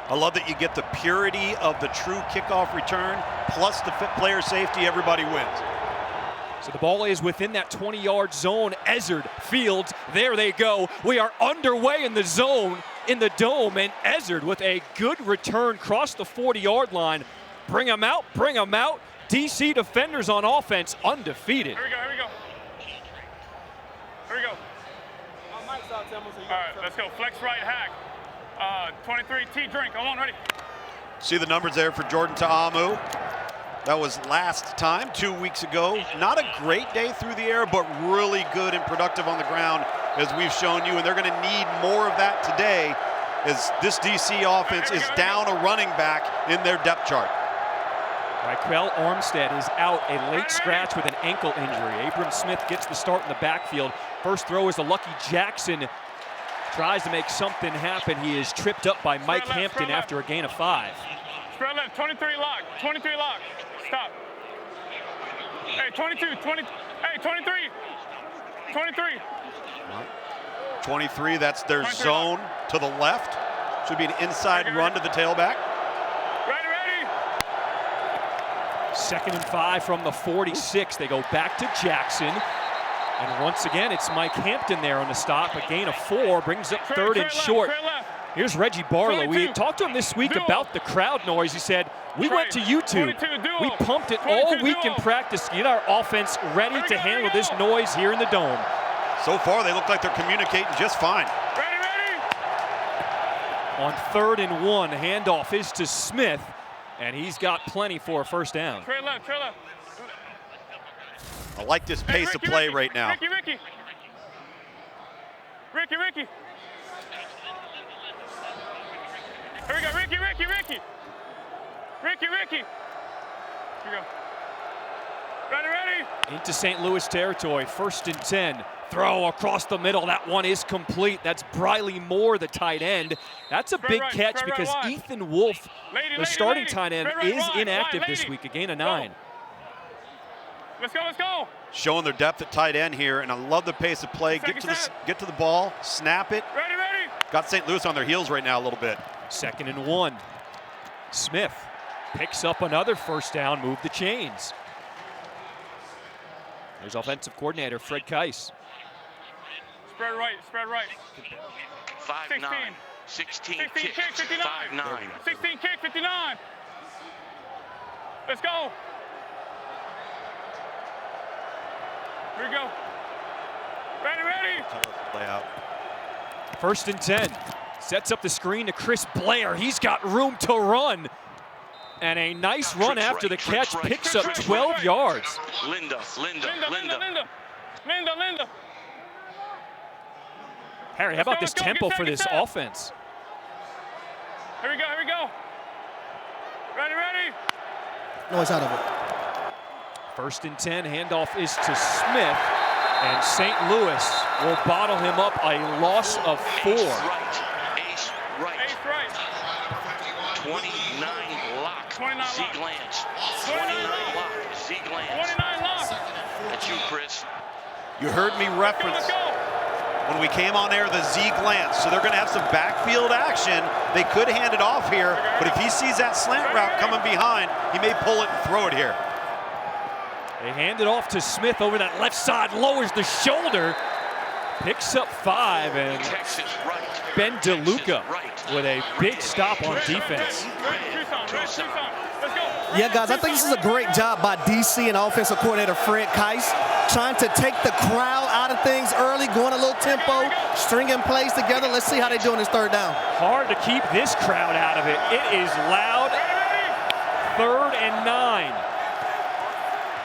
I love that you get the purity of the true kickoff return, plus the player safety, everybody wins. So the ball is within that 20-yard zone. Ezzard, Fields, there they go. We are underway in the zone, in the dome, and Ezzard with a good return across the 40-yard line. Bring them out, bring them out. DC defenders on offense, undefeated. Here we go, here we go. Here we go. All right, let's go. Flex right hack. 23 T drink. I'm on, ready. See the numbers there for Jordan Ta'amu. That was last time, 2 weeks ago. Not a great day through the air, but really good and productive on the ground, as we've shown you. And they're going to need more of that today, as this DC offense is down a running back in their depth chart. Raquel Armstead is out, a late scratch with an ankle injury. Abram Smith gets the start in the backfield. First throw is to Lucky Jackson. Tries to make something happen. He is tripped up by Mike Hampton after a gain of 5. Spread left, 23 lock, 23 lock. Stop. Hey, 22, 20, hey, 23. 23. 23, that's their zone to the left. Should be an inside run to the tailback. Ready. 2nd and 5 from the 46. They go back to Jackson. And once again, it's Mike Hampton there on the stop. A gain of 4 brings up 3rd and short. Here's Reggie Barlow. We talked to him this week about the crowd noise. He said, we went to YouTube. We pumped it all week in practice to get our offense ready to handle this noise here in the dome. So far, they look like they're communicating just fine. Ready. On 3rd and 1, handoff is to Smith, and he's got plenty for a first down. Trey left. I like this pace of play right now. Ricky. Here we go, Ricky. Here we go. Ready. Into St. Louis territory, 1st and 10. Throw across the middle, that one is complete. That's Briley Moore, the tight end. That's a big catch because Ethan Wolf, the starting tight end, is inactive this week, a gain of 9. Let's go. Showing their depth at tight end here, and I love the pace of play. Get to the ball, snap it. Ready. Got St. Louis on their heels right now a little bit. 2nd and 1. Smith picks up another first down, move the chains. There's offensive coordinator Fred Keiss. Spread right. 5-9. 16 kick, 5-9. 16 kick, 59. Let's go. Here we go. Ready. Play out. 1st and 10. Sets up the screen to Chris Blair. He's got room to run. And a nice run after the catch, picks up 12 yards. Linda. Harry, how about this tempo for this offense? Here we go. Ready. Noise out of it. 1st and 10, handoff is to Smith. And St. Louis will bottle him up, a loss of 4. Ace right. 29 lock. 29 Zeke lock. Lance. 29 lock. Zeke Lance. 29 lock. That's you, Chris. You heard me reference Let's go. when we came on air the Zeke Lance. So they're going to have some backfield action. They could hand it off here, but if he sees that slant route coming behind, he may pull it and throw it here. They hand it off to Smith over that left side, lowers the shoulder, picks up 5, and Ben DeLuca with a big stop on defense. Yeah, guys, I think this is a great job by DC and offensive coordinator Fred Keiss, trying to take the crowd out of things early, going a little tempo, stringing plays together. Let's see how they do on this 3rd down. Hard to keep this crowd out of it. It is loud. 3rd and 9.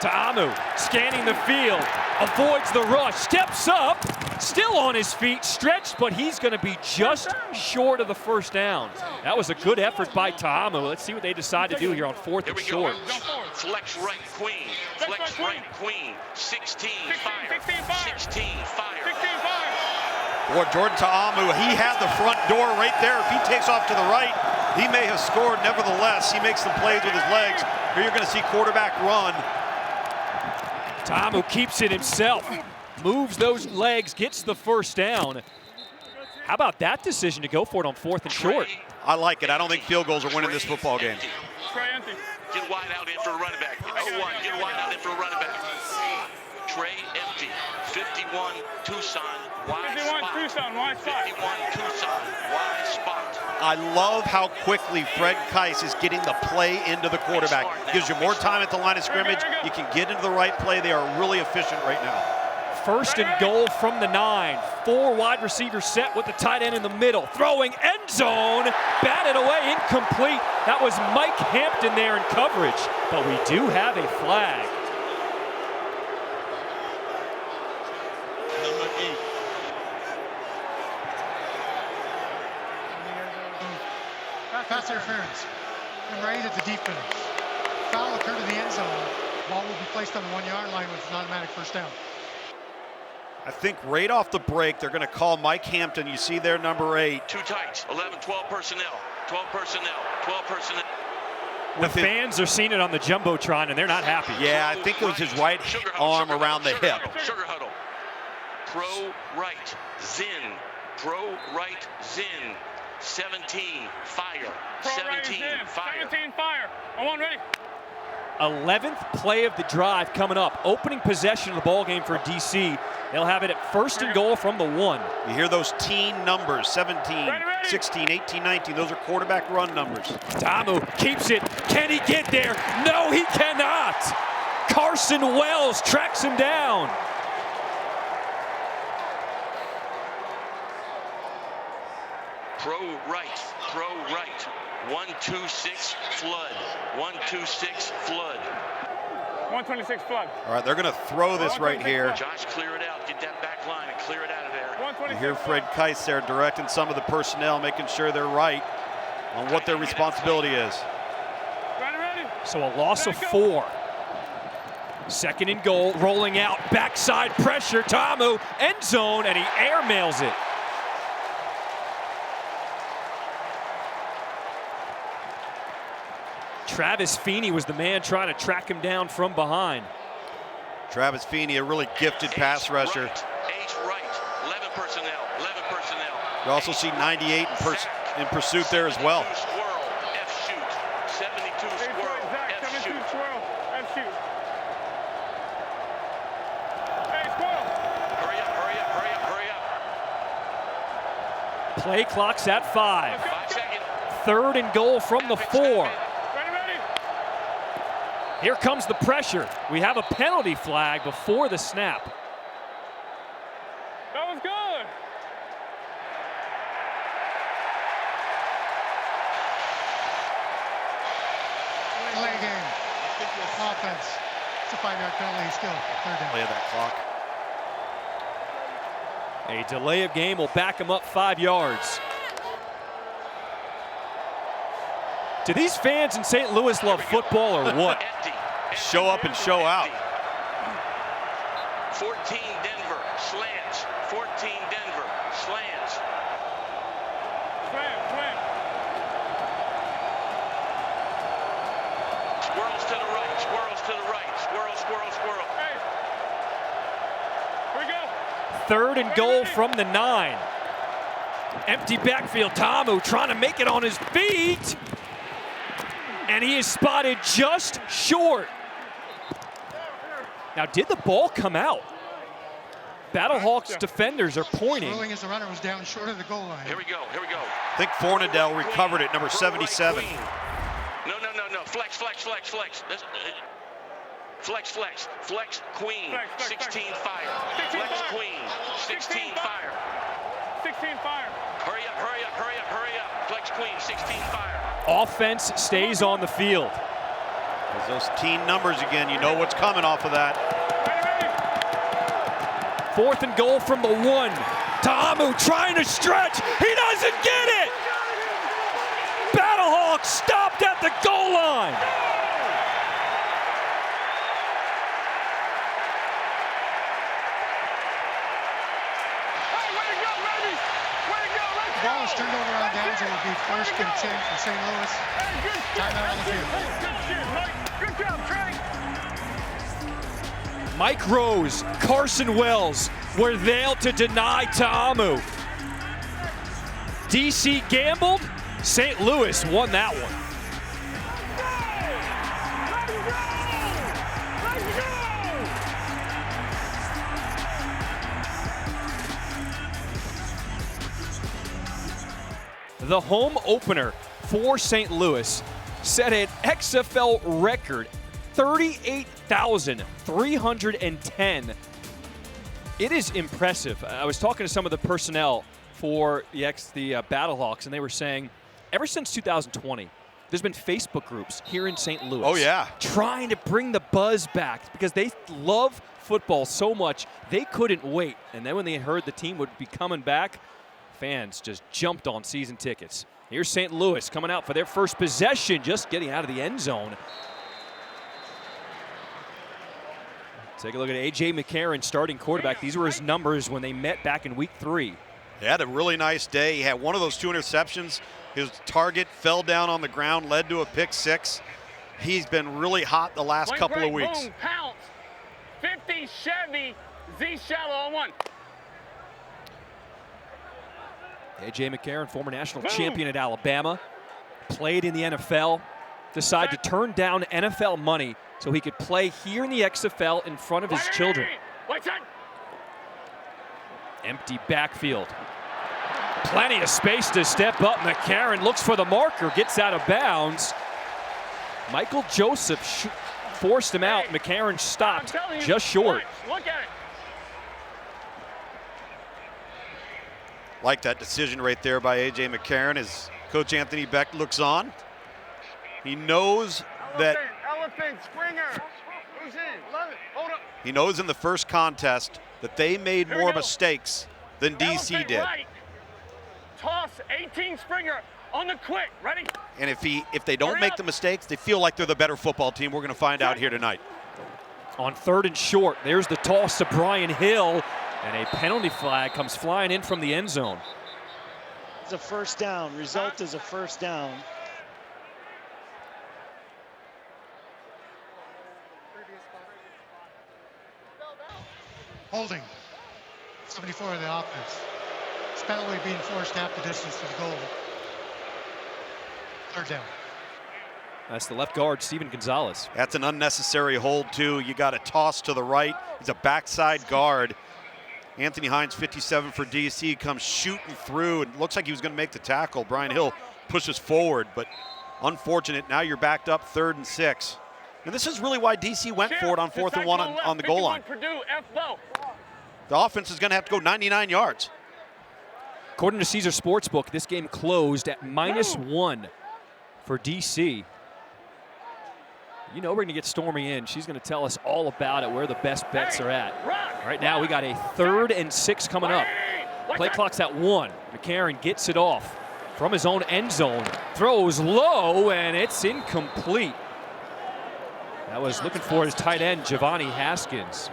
Ta'amu scanning the field, avoids the rush, steps up, still on his feet, stretched, but he's going to be just short of the first down. That was a good effort by Ta'amu. Let's see what they decide to do here on 4th and short. Flex right, Queen. 16, fire. 16, fire. Boy, Jordan Ta'amu, he had the front door right there. If he takes off to the right, he may have scored. Nevertheless, he makes some plays with his legs. Here you're going to see quarterback run. Ta'amu keeps it himself, moves those legs, gets the first down. How about that decision to go for it on 4th and short? I like it. I don't think field goals are winning this football game. Trey empty. Get wide out in for a running back. 0-1. Get wide out in for a running back. Trey empty. 51 Tucson. Wide 51 spot. Tucson, wide spot. 51 Tucson. Wide spot. I love how quickly Fred Keiss is getting the play into the quarterback. Gives you more time at the line of scrimmage. You can get into the right play. They are really efficient right now. First and goal from the 9. 4 wide receivers set with the tight end in the middle. Throwing end zone. Batted away, incomplete. That was Mike Hampton there in coverage. But we do have a flag. Number 8. Pass interference. Number 8 at the defense. Foul occurred in the end zone. Ball will be placed on the 1-yard line with an automatic first down. I think right off the break, they're going to call Mike Hampton. You see there, number 8. Two tights. 11, 12 personnel. 12 personnel. 12 personnel. The fans are seeing it on the Jumbotron, and they're not happy. Yeah, I think it was his right arm around the hip. Sugar huddle. Pro right. Zin. Pro right. Zin. 17. Fire. 17. Fire. 17 fire. On one ready. 11th play of the drive coming up. Opening possession of the ball game for DC. They'll have it at first and goal from the 1. You hear those teen numbers, 17, 16, 18, 19. Those are quarterback run numbers. Ta'amu keeps it. Can he get there? No, he cannot. Carson Wells tracks him down. Pro right. Pro right. 126 flood. 126 flood. 126 flood. All right, they're going to throw this right here. Josh, clear it out. Get that back line and clear it out of there. You hear Fred Keiss there directing some of the personnel, making sure they're right on what their responsibility is. Ready. So a loss of 4. Second and goal, rolling out, backside pressure, Ta'amu, end zone, and he airmails it. Travis Feeney was the man trying to track him down from behind. Travis Feeney, a really gifted pass rusher. Ace right. 11 personnel. 11 personnel. You also see 98 in pursuit there as well. Squirrel. F shoot. 72 squirrel. F 72 shoot. squirrel. F shoot. Hey, squirrel. Hurry up, hurry up, hurry up, hurry up. Play clock's at 5. 5 seconds. Third and goal from the 4. Ready. Here comes the pressure. We have a penalty flag before the snap. That was good. Delay game. Offense. It's a 5-yard penalty still. Third down. Play of that clock. A delay of game will back him up 5 yards. Do these fans in St. Louis love football or what? Empty. Show up and show out. 14 Denver. Slants. 14 Denver. Slants. Slam. Squirrels to the right. Squirrels to the right. Squirrel, squirrel, squirrel. Hey. Here we go. Third and goal from the 9. Empty backfield. Ta'amu trying to make it on his feet. And he is spotted just short. Now, did the ball come out? Battlehawks defenders are pointing. Ruling as the runner was down short of the goal line. Here we go. Here we go. I think Fornadell recovered it, number 77. No. Flex. Flex, Queen. Flex. 16 fire. Flex, Queen. 16 fire. 16 fire. Hurry up. Flex, Queen. 16 fire. Offense stays on the field. There's those teen numbers again. You know what's coming off of that. Ready. Fourth and goal from the 1. Ta'amu trying to stretch. He doesn't get it. Battlehawks stopped at the goal line. The ball is turned over on downs. It will be first and 10 for St. Louis. Timeout on the field. Good job, Trey. Mike Rose, Carson Wells were there to deny Ta'amu. DC gambled, St. Louis won that one. The home opener for St. Louis set an XFL record, 38,310. It is impressive. I was talking to some of the personnel for the Battlehawks, and they were saying ever since 2020, there's been Facebook groups here in St. Louis. Oh, yeah. Trying to bring the buzz back because they love football so much, they couldn't wait. And then when they heard the team would be coming back, fans just jumped on season tickets. Here's St. Louis coming out for their first possession, just getting out of the end zone. Take a look at A.J. McCarron, starting quarterback. These were his numbers when they met back in week 3. He had a really nice day. He had one of those 2 interceptions. His target fell down on the ground, led to a pick 6. He's been really hot the last couple of weeks. Boom, pounce. 50 Chevy, Z shallow on 1. A.J. McCarron, former national champion at Alabama, played in the NFL, decided to turn down NFL money so he could play here in the XFL in front of his children. Empty backfield. Plenty of space to step up. McCarron looks for the marker, gets out of bounds. Michael Joseph forced him out. McCarron stopped just short. Look at it. Like that decision right there by A.J. McCarron as Coach Anthony Beck looks on. He knows that Elephant, Springer. Who's in? Love it. Hold up. he knows in the first contest that they made more mistakes than DC Elephant did. right. Toss 18 Springer on the quick. Ready? And if they don't make the mistakes, they feel like they're the better football team. We're going to find out here tonight. On 3rd and short, there's the toss to Brian Hill. And a penalty flag comes flying in from the end zone. It's a first down. Result is a first down. Holding. 74 of the offense. Spellway being forced half the distance to the goal. 3rd down. That's the left guard, Steven Gonzalez. That's an unnecessary hold, too. You got a toss to the right. He's a backside guard. Anthony Hines, 57 for DC, comes shooting through and looks like he was going to make the tackle. Brian Hill pushes forward, but unfortunate. Now you're backed up 3rd and 6. And this is really why DC went for it on 4th and 1 on the goal line. The offense is going to have to go 99 yards. According to Caesar Sportsbook, this game closed at -1 for DC. You know we're going to get Stormy in. She's going to tell us all about it, where the best bets are at. Right now we got a 3rd and 6 coming up. Play clock's at 1. McCarron gets it off from his own end zone. Throws low, and it's incomplete. That was looking for his tight end, Giovanni Haskins.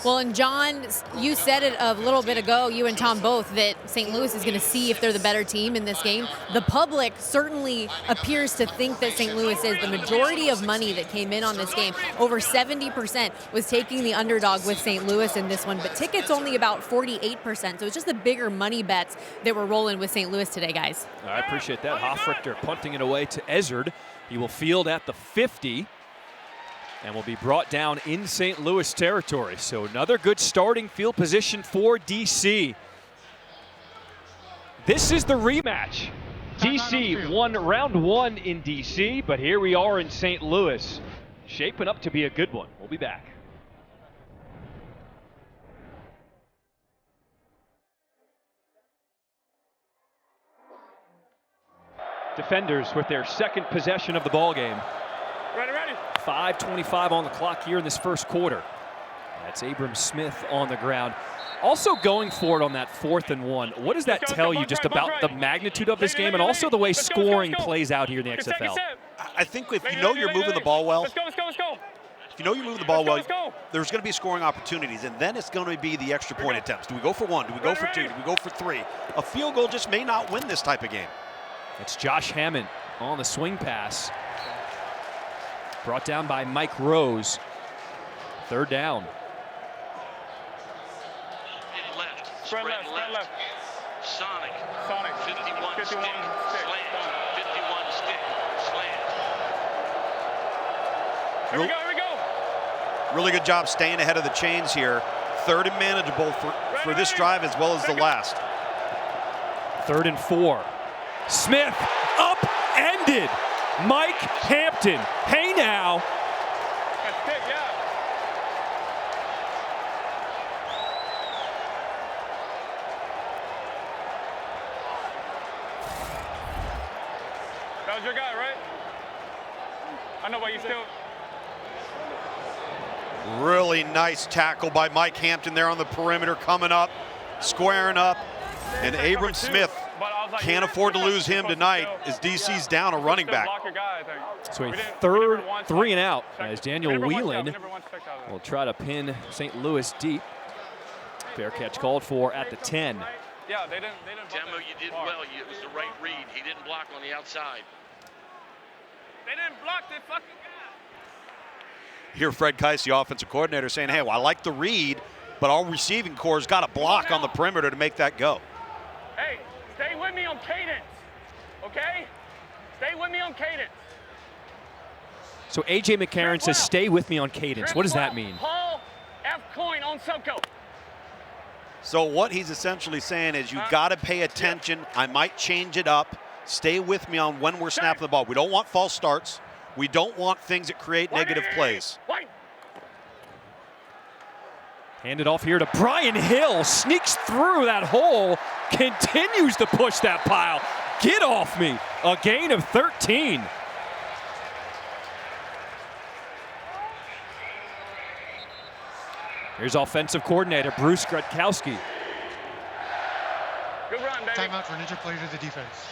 Well, and John, you said it a little bit ago, you and Tom both, that St. Louis is going to see if they're the better team in this game. The public certainly appears to think that St. Louis is. The majority of money that came in on this game, over 70%, was taking the underdog with St. Louis in this one, but tickets only about 48%. So it's just the bigger money bets that we're rolling with St. Louis today, guys. I appreciate that. Hofrichter punting it away to Ezard. He will field at the 50. And will be brought down in St. Louis territory. So another good starting field position for DC. This is the rematch. DC won round 1 in DC, but here we are in St. Louis. Shaping up to be a good one. We'll be back. Defenders with their second possession of the ball game. Ready. 5:25 on the clock here in this first quarter. That's Abram Smith on the ground. Also going for it on that 4th and 1. What does that tell you just about the magnitude of this game and also the way scoring plays out here in the XFL? I think if you know you're moving the ball well, Let's go. if you know you're moving the ball well, there's going to be scoring opportunities, and then it's going to be the extra point attempts. Do we go for 1? Do we go for 2? Do we go for 3? A field goal just may not win this type of game. It's Josh Hammond on the swing pass. Brought down by Mike Rose. 3rd down. Spread left. Sonic. Sonic. 51 stick. 51 stick. Slant. 51 stick. Slant. Here we go, here we go. Really good job staying ahead of the chains here. Third and manageable for this drive as well as the last. 3rd and 4. Smith upended Mike Hampton. Hey now. That's stick, yeah. That was your guy, right? I know, but you still. Really nice tackle by Mike Hampton there on the perimeter, coming up, squaring up. And Abram Smith can't afford to lose him tonight as DC's down a running back. So a 3rd 3 and out as Daniel Whelan will try to pin St. Louis deep. Fair catch called for at the 10. Yeah, they didn't. Demo, you did well. It was the right read. He didn't block on the outside. They didn't block the fucking guy. Here Fred Keiss, the offensive coordinator, saying, hey, well, I like the read, but our receiving core's got to block on the perimeter to make that go. Hey, stay with me on cadence, okay? Stay with me on cadence. So A.J. McCarron says, stay with me on cadence. What does that mean? Paul F. Coin on Subco. So what he's essentially saying is you've got to pay attention. I might change it up. Stay with me on when we're snapping the ball. We don't want false starts. We don't want things that create negative plays. Handed off here to Brian Hill. Sneaks through that hole. Continues to push that pile. Get off me. A gain of 13. Here's offensive coordinator Bruce Gradkowski. Good run, baby. Timeout for an interplay to the defense.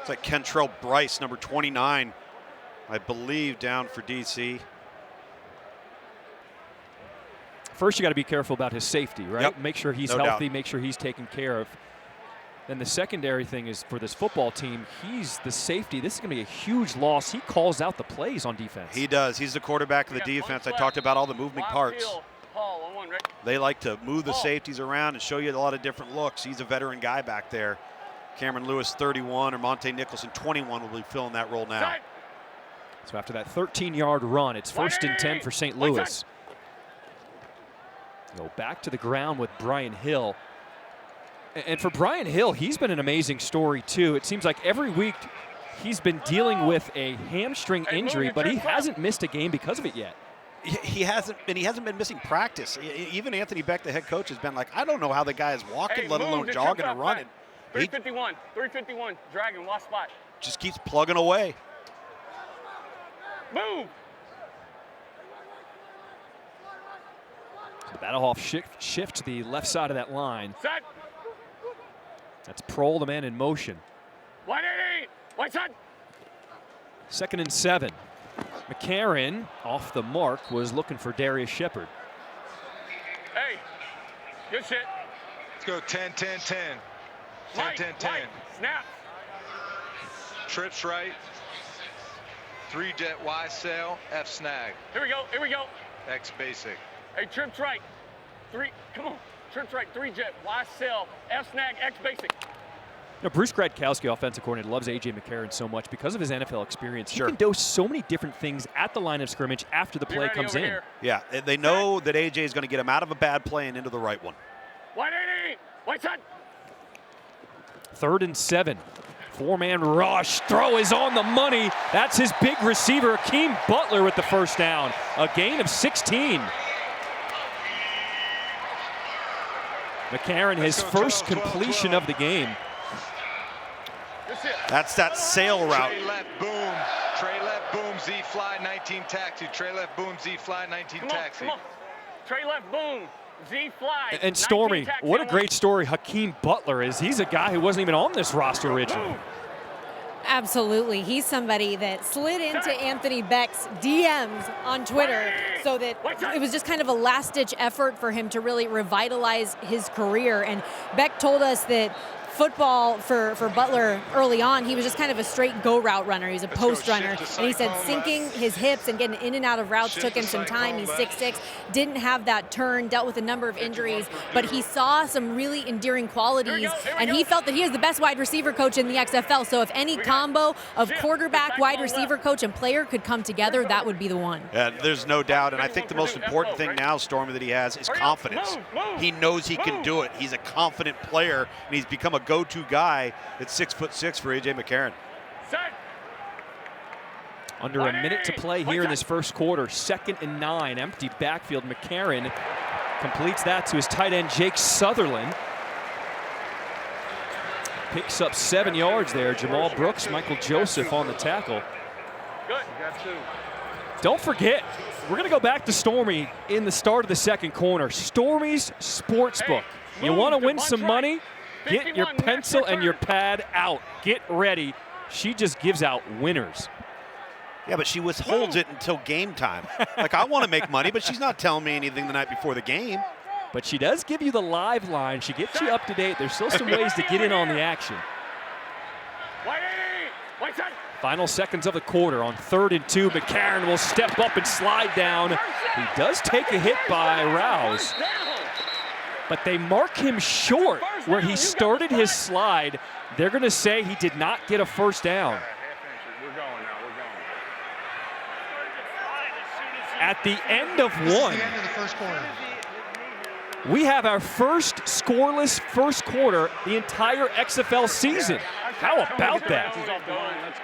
It's like Kentrell Bryce, number 29, I believe, down for DC. First, you got to be careful about his safety, right? Yep. Make sure he's healthy, make sure he's taken care of. Then the secondary thing is for this football team, he's the safety. This is going to be a huge loss. He calls out the plays on defense. He does. He's the quarterback of the defense. I talked about all the moving parts. They like to move the safeties around and show you a lot of different looks. He's a veteran guy back there. Cameron Lewis, 31, or Monte Nicholson, 21, will be filling that role now. So after that 13-yard run, it's 1st and 10 for St. Louis. Go back to the ground with Brian Hill. And for Brian Hill, he's been an amazing story too. It seems like every week he's been dealing with a hamstring injury, but he hasn't missed a game because of it yet. He hasn't been missing practice. Even Anthony Beck, the head coach, has been like, I don't know how the guy is walking, let alone jogging or running. 351, dragon, lost spot. Just keeps plugging away. Move. So the Battlehawks shift to the left side of that line. Set. That's Prohl, the man in motion. 180, white side. 2nd and 7. McCarron, off the mark, was looking for Darius Shepard. Hey, good shit. Let's go 10, 10, 10. 10, 10, 10. Snap. Trips right. 3 jet Y sail, F snag. Here we go, here we go. X basic. Hey, trips right. 3, come on. Trips right, 3 jet, Y sail, F snag, X basic. You know, Bruce Gradkowski, offensive coordinator, loves A.J. McCarron so much because of his NFL experience. Sure. He can do so many different things at the line of scrimmage after the play comes in. Here. Yeah, they know that A.J. is going to get him out of a bad play and into the right one. 180, white side. 3rd and 7. 4-man rush. Throw is on the money. That's his big receiver, Akeem Butler, with the first down. A gain of 16. McCarron, his first completion of the game. That's that sail route. Trey left, boom. Trey left, boom, Z fly, 19 taxi. Trey left, boom, Z fly, 19 taxi. Come on. Trey left, boom. Z fly. And Stormy, what a great story Hakeem Butler is. He's a guy who wasn't even on this roster originally. Absolutely. He's somebody that slid into Anthony Beck's DMs on Twitter so that it was just kind of a last-ditch effort for him to really revitalize his career. And Beck told us that football for Butler early on, he was just kind of a straight go route runner. He's a post runner. And he said sinking his hips and getting in and out of routes took him some time. He's 6'6", didn't have that turn, dealt with a number of injuries, but he saw some really endearing qualities, and he felt that he is the best wide receiver coach in the XFL. So if any combo of quarterback, wide receiver coach, and player could come together, that would be the one. Yeah, there's no doubt, and I think the most important thing now, Stormy, that he has is confidence. He knows he can do it. He's a confident player, and he's become a go-to guy at 6'6" for A.J. McCarron. Under a minute to play here in this first quarter. 2nd and 9, empty backfield. McCarron completes that to his tight end, Jake Sutherland. Picks up 7 yards there. Jamal Brooks, Michael Joseph on the tackle. Good. You got 2. Don't forget, we're going to go back to Stormy in the start of the second corner. Stormy's Sportsbook. You want to win some money? Get your pencil and your pad out. Get ready. She just gives out winners. Yeah, but she withholds it until game time. Like, I want to make money, but she's not telling me anything the night before the game. But she does give you the live line. She gets you up to date. There's still some ways to get in on the action. Final seconds of the quarter on 3rd and 2. McCarron will step up and slide down. He does take a hit by Rouse, but they mark him short where he started his slide. They're going to say he did not get a first down. At the end of one, the end of the first quarter. We have our first scoreless first quarter the entire XFL season. How about that?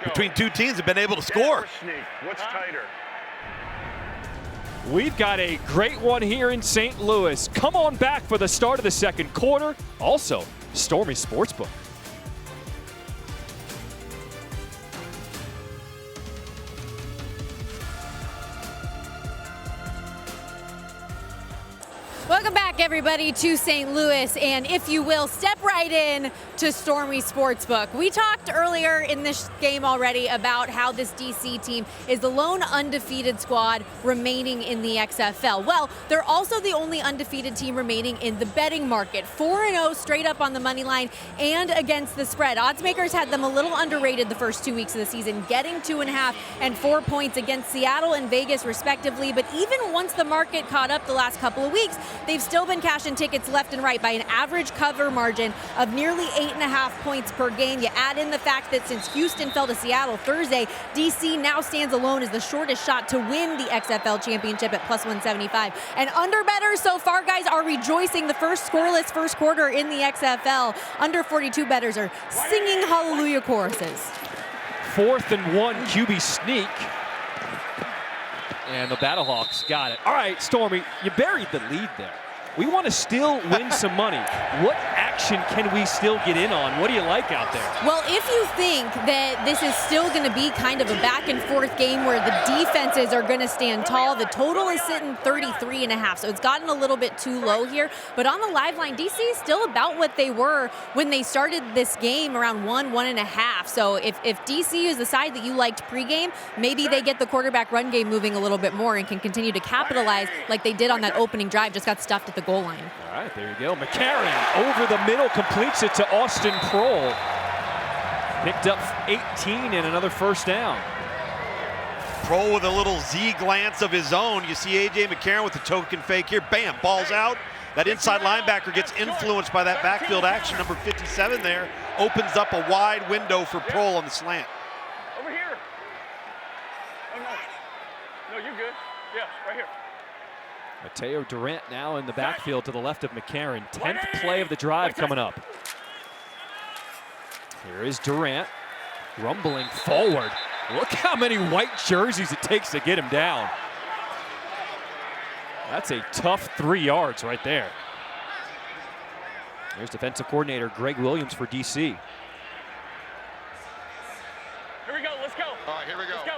Between two teams have been able to score. What's tighter? We've got a great one here in St. Louis. Come on back for the start of the second quarter. Also, Stormy Sportsbook. Welcome back, everybody, to St. Louis, and if you will, step right in to Stormy Sportsbook. We talked earlier in this game already about how this DC team is the lone undefeated squad remaining in the XFL. Well, they're also the only undefeated team remaining in the betting market. 4-0 straight up on the money line and against the spread. Oddsmakers had them a little underrated the first 2 weeks of the season, getting 2.5 and 4 points against Seattle and Vegas, respectively. But even once the market caught up the last couple of weeks, they've still been cashing tickets left and right by an average cover margin of nearly 8.5 points per game. You add in the fact that since Houston fell to Seattle Thursday, DC now stands alone as the shortest shot to win the XFL championship at plus 175. And underbettors so far, guys, are rejoicing. The first scoreless first quarter in the XFL. Under 42 bettors are singing hallelujah choruses. 4th and 1, QB sneak. And the Battlehawks got it. All right, Stormy, you buried the lead there. We want to still win some money. What action can we still get in on? What do you like out there? Well, if you think that this is still going to be kind of a back and forth game where the defenses are going to stand tall, the total is sitting 33.5, so it's gotten a little bit too low here. But on the live line, DC is still about what they were when they started this game, around 1.5. So if DC is the side that you liked pregame, maybe they get the quarterback run game moving a little bit more and can continue to capitalize like they did on that opening drive, just got stuffed at the goal line. All right, there you go. McCarron over the middle, completes it to Austin Prohl. Picked up 18 and another first down. Prohl with a little Z glance of his own. You see A.J. McCarron with the token fake here. Bam, ball's out. That inside linebacker gets influenced by that backfield action. Number 57 there opens up a wide window for Prohl on the slant. Over here. Oh, no. No, you're good. Yeah, right here. Mateo Durant now in the backfield to the left of McCarron. 10th play of the drive coming up. Here is Durant rumbling forward. Look how many white jerseys it takes to get him down. That's a tough 3 yards right there. Here's defensive coordinator Greg Williams for DC. Here we go, let's go. All right, here we go. Let's go.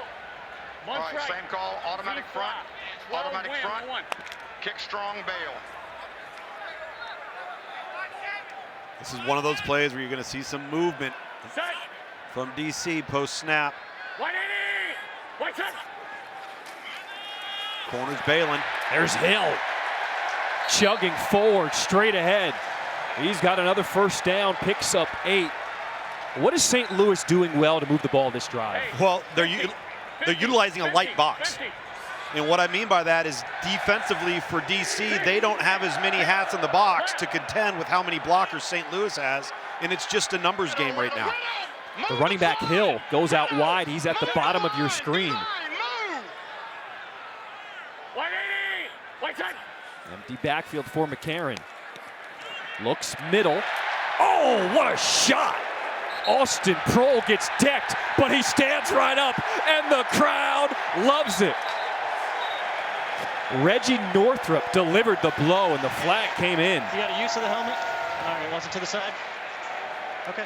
All right, same call, automatic front. Automatic front. Kick strong, bail. This is one of those plays where you're going to see some movement from DC post-snap. Corners bailing. There's Hill chugging forward straight ahead. He's got another first down, picks up 8. What is St. Louis doing well to move the ball this drive? Well, they're utilizing a light box. And what I mean by that is defensively for DC, they don't have as many hats in the box to contend with how many blockers St. Louis has, and it's just a numbers game right now. The running back Hill goes out wide. He's at the bottom of your screen. Empty backfield for McCarron. Looks middle. Oh, what a shot! Austin Prohl gets decked, but he stands right up, and the crowd loves it. Reggie Northrup delivered the blow, and the flag came in. You got a use of the helmet? All right, wants it to the side. Okay.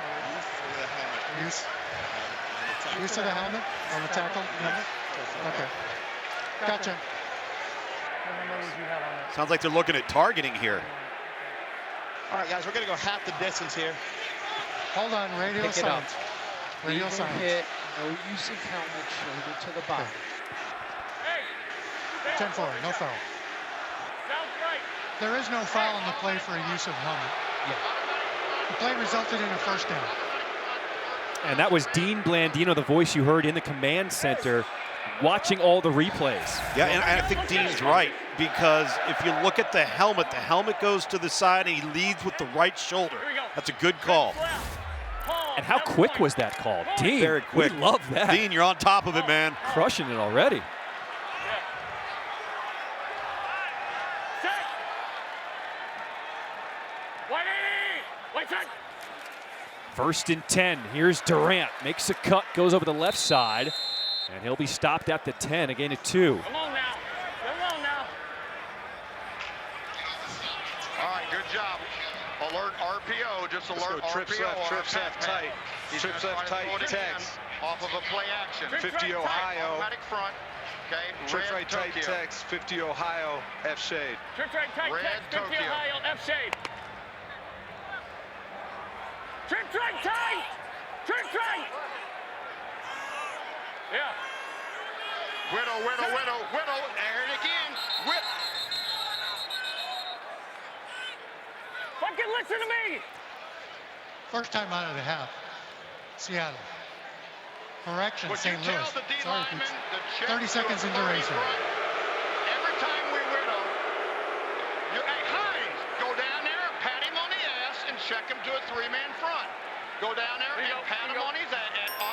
Use of the helmet on the tackle? Okay. Gotcha. Sounds like they're looking at targeting here. All right, guys, we're going to go half the distance here. Hold on, radio silence. Radio silence. Hit, no use of helmet, shoulder to the body. 10-4, no foul. There is no foul on the play for a use of helmet. Yeah. The play resulted in a first down. And that was Dean Blandino, the voice you heard in the command center, watching all the replays. Yeah, and I think Dean's right, because if you look at the helmet goes to the side and he leads with the right shoulder. That's a good call. And how quick was that call? Dean, very quick. We love that. Dean, you're on top of it, man. Crushing it already. First and 10. Here's Durant. Makes a cut, goes over the left side, and he'll be stopped at the 10, a gain of 2. Come on now. Come on now. All right, good job. Alert RPO, just alert trips RPO. left, trips left tight. Trips left tight, text. Off of a play action. 50 Ohio. Automatic front. Okay. Trips right tight, text. 50 Ohio, F shade. Trips right tight, text. 50 Ohio, F shade. Trips right tight. Trips right. Yeah. Widow. There it again. Whip. Fucking listen to me. First time out of the half. Seattle. Correction, Would St. you Louis. tell the D Sorry, lineman Pete. to check 30 seconds in duration. Every time we widow, hey, Hines, go down there, pat him on the ass, and check him to a 3-man front. Go down there and pat him on the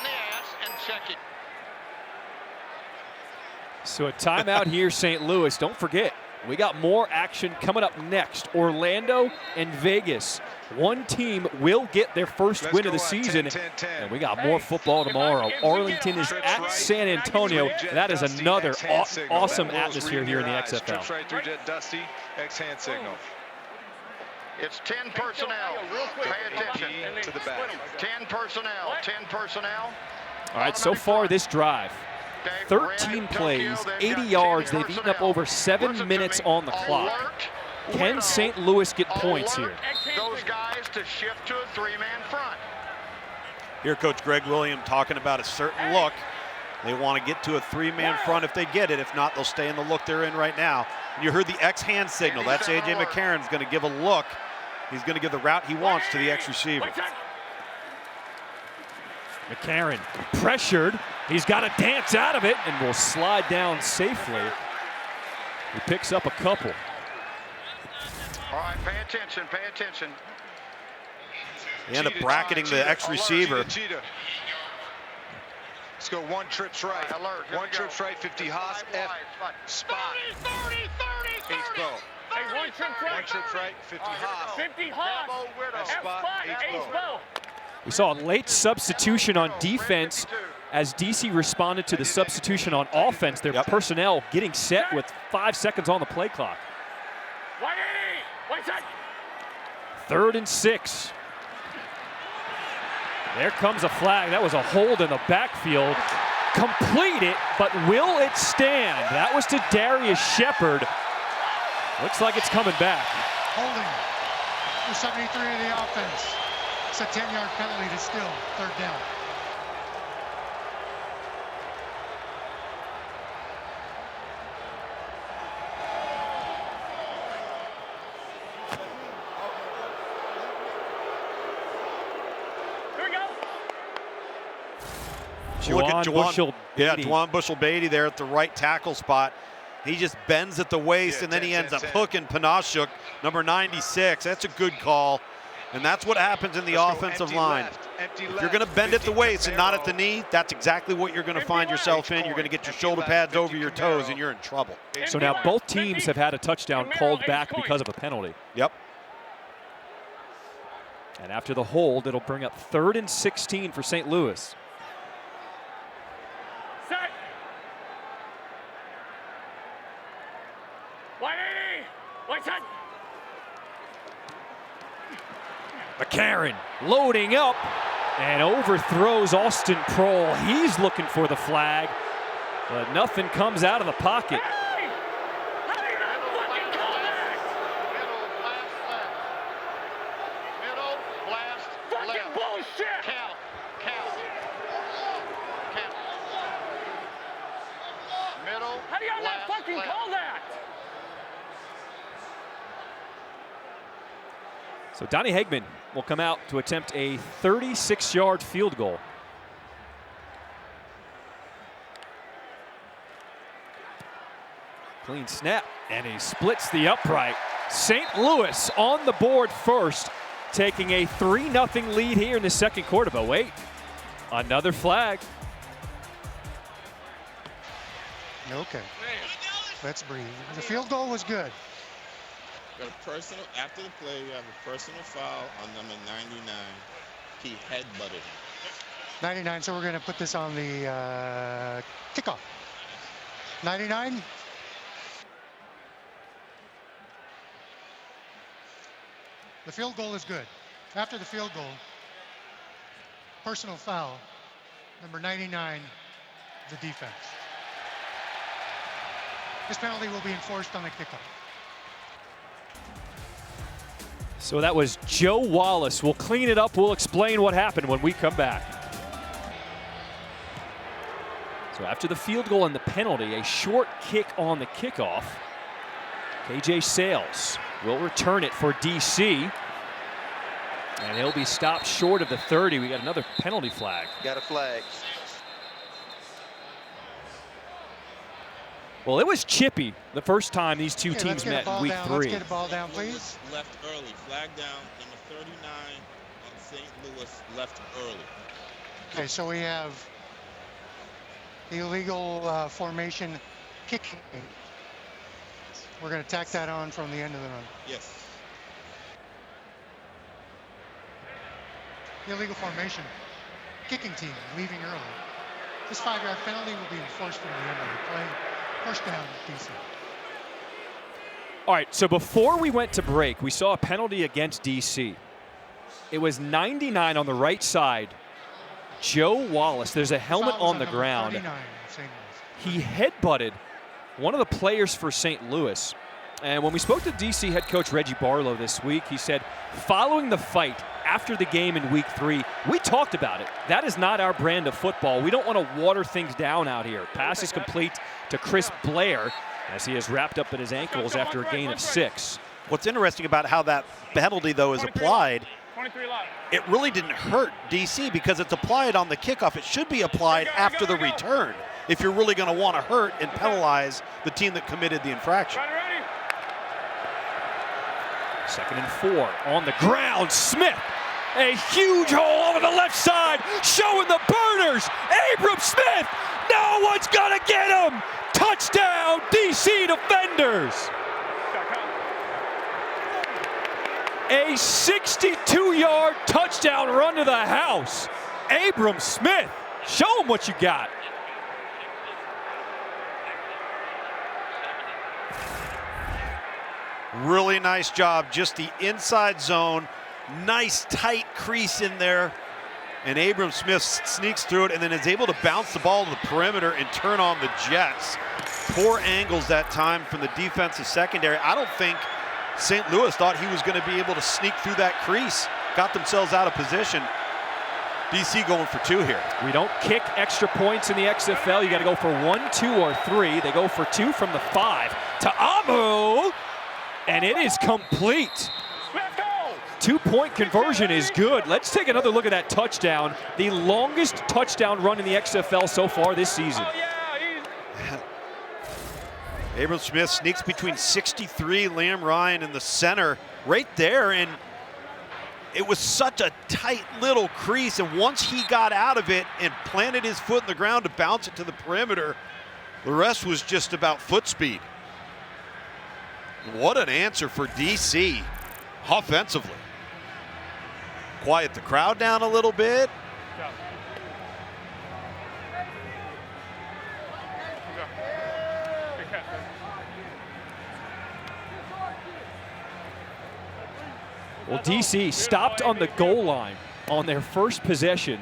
ass and check it. So a timeout here, St. Louis. Don't forget, we got more action coming up next. Orlando and Vegas. One team will get their first win of the season. 10-10. And we got more football tomorrow. Arlington is at San Antonio. That is another awesome atmosphere here in the XFL. Trips right through Jet Dusty, X-hand signal. It's 10 personnel. Pay attention. To the back. 10 personnel. 10 personnel. All right, so far this drive, 13 plays, 80 yards. They've eaten up over 7 minutes on the clock. Can St. Louis get points here? Those guys to shift to a 3-man front. Here, Coach Greg Williams talking about a certain look. They want to get to a 3-man front if they get it. If not, they'll stay in the look they're in right now. And you heard the X-hand signal. That's A.J. McCarron's going to give a look. He's going to give the route he wants to the X receiver. McCarron pressured. He's got to dance out of it and will slide down safely. He picks up a couple. All right, pay attention, pay attention. They end up bracketing the X receiver. Let's go 1 trips right. Alert. One trips right, 50 Haas, F, spot. 30. H bow. Hey, 1 trip right. 1 trips right, 50 Haas. 50 Haas. F spot, H bow. We saw a late substitution on defense as DC responded to the substitution on offense. Their personnel getting set with 5 seconds on the play clock. 3rd and 6. There comes a flag. That was a hold in the backfield. Complete it, but will it stand? That was to Darius Shepard. Looks like it's coming back. Holding for 73 of the offense. It's a 10-yard penalty to still 3rd down. Look at Bushell Beatty. Juwan Bushell-Beatty there at the right tackle spot. He just bends at the waist, and then he ends up hooking Panashuk, number 96. That's a good call, and that's what happens in the offensive line. If you're going to bend at the waist and not at the knee, that's exactly what you're going to find yourself in. You're going to get your shoulder pads over your toes, and you're in trouble. So now both teams have had a touchdown called back because of a penalty. Yep. And after the hold, it'll bring up 3rd and 16 for St. Louis. Set. 180. What's that? McCarron loading up and overthrows Austin Prohl. He's looking for the flag, but nothing comes out of the pocket. How do you not fucking call that? So Donnie Hegman will come out to attempt a 36-yard field goal. Clean snap, and he splits the upright. St. Louis on the board first, taking a 3-0 lead here in the second quarter. But wait, another flag. Okay, let's breathe. The field goal was good. Got a personal, after the play, we have a personal foul on number 99. He headbutted him. 99, so we're going to put this on the kickoff. 99. The field goal is good. After the field goal, personal foul, number 99, the defense. This penalty will be enforced on the kickoff. So that was Joe Wallace. We'll clean it up. We'll explain what happened when we come back. So after the field goal and the penalty, a short kick on the kickoff. KJ Sales will return it for DC. And he'll be stopped short of the 30. We got another penalty flag. Got a flag. Well, it was chippy the first time these two teams met in week 3. Let's get a ball down, please. Left early. Flag down. Number 39 on St. Louis left early. Okay, so we have illegal formation kicking. We're going to tack that on from the end of the run. Yes. Illegal formation kicking team leaving early. This 5-yard penalty will be enforced from the end of the play. First down, DC. All right, so before we went to break, we saw a penalty against DC. It was 99 on the right side. Joe Wallace, there's a helmet on the ground. 39, he headbutted one of the players for St. Louis. And when we spoke to DC head coach Reggie Barlow this week, he said, following the fight after the game in week 3, we talked about it. That is not our brand of football. We don't want to water things down out here. Pass is complete to Chris Blair as he is wrapped up at his ankles after a gain of 6. What's interesting about how that penalty, though, is applied, it really didn't hurt DC because it's applied on the kickoff. It should be applied after the return if you're really going to want to hurt and penalize the team that committed the infraction. 2nd and 4 on the ground. Smith, a huge hole over the left side, showing the burners. Abram Smith, no one's gonna get him. Touchdown, DC defenders. A 62-yard touchdown run to the house. Abram Smith, show him what you got. Really nice job, just the inside zone, nice tight crease in there, and Abram Smith sneaks through it and then is able to bounce the ball to the perimeter and turn on the Jets. Poor angles that time from the defensive secondary. I don't think St. Louis thought he was going to be able to sneak through that crease, got themselves out of position. DC going for 2 here. We don't kick extra points in the XFL. You got to go for 1, 2, or 3. They go for 2 from the 5 to Amu. And it is complete. 2-point conversion is good. Let's take another look at that touchdown. The longest touchdown run in the XFL so far this season. Abram Smith sneaks between 63, Liam Ryan in the center right there, and it was such a tight little crease, and once he got out of it and planted his foot in the ground to bounce it to the perimeter, the rest was just about foot speed. What an answer for DC offensively. Quiet the crowd down a little bit. Well, DC stopped on the goal line on their first possession.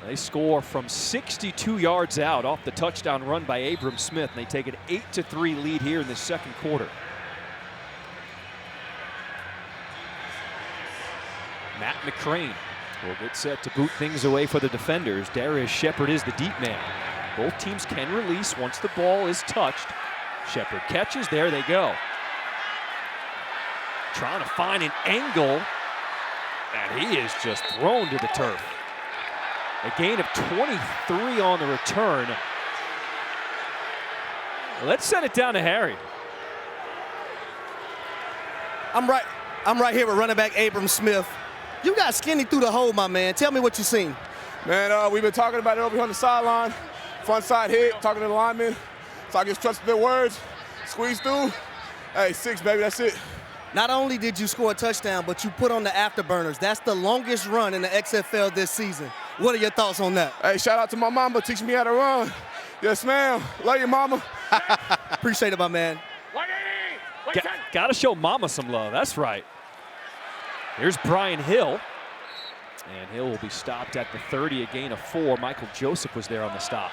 They score from 62 yards out off the touchdown run by Abram Smith, and they take an 8-3 lead here in the second quarter. Matt McCrane will get set to boot things away for the defenders. Darius Shepard is the deep man. Both teams can release once the ball is touched. Shepard catches, there they go. Trying to find an angle, and he is just thrown to the turf. A gain of 23 on the return. Let's send it down to Harry. I'm right here with running back Abram Smith. You got skinny through the hole, my man. Tell me what you seen. Man, we've been talking about it over here on the sideline. Front side hit, talking to the linemen. So I just trusted their words, squeeze through. Hey, 6, baby, that's it. Not only did you score a touchdown, but you put on the afterburners. That's the longest run in the XFL this season. What are your thoughts on that? Hey, shout out to my mama, teaching me how to run. Yes, ma'am. Love you, mama. Appreciate it, my man. Gotta show mama some love, that's right. Here's Brian Hill. And Hill will be stopped at the 30, a gain of 4. Michael Joseph was there on the stop.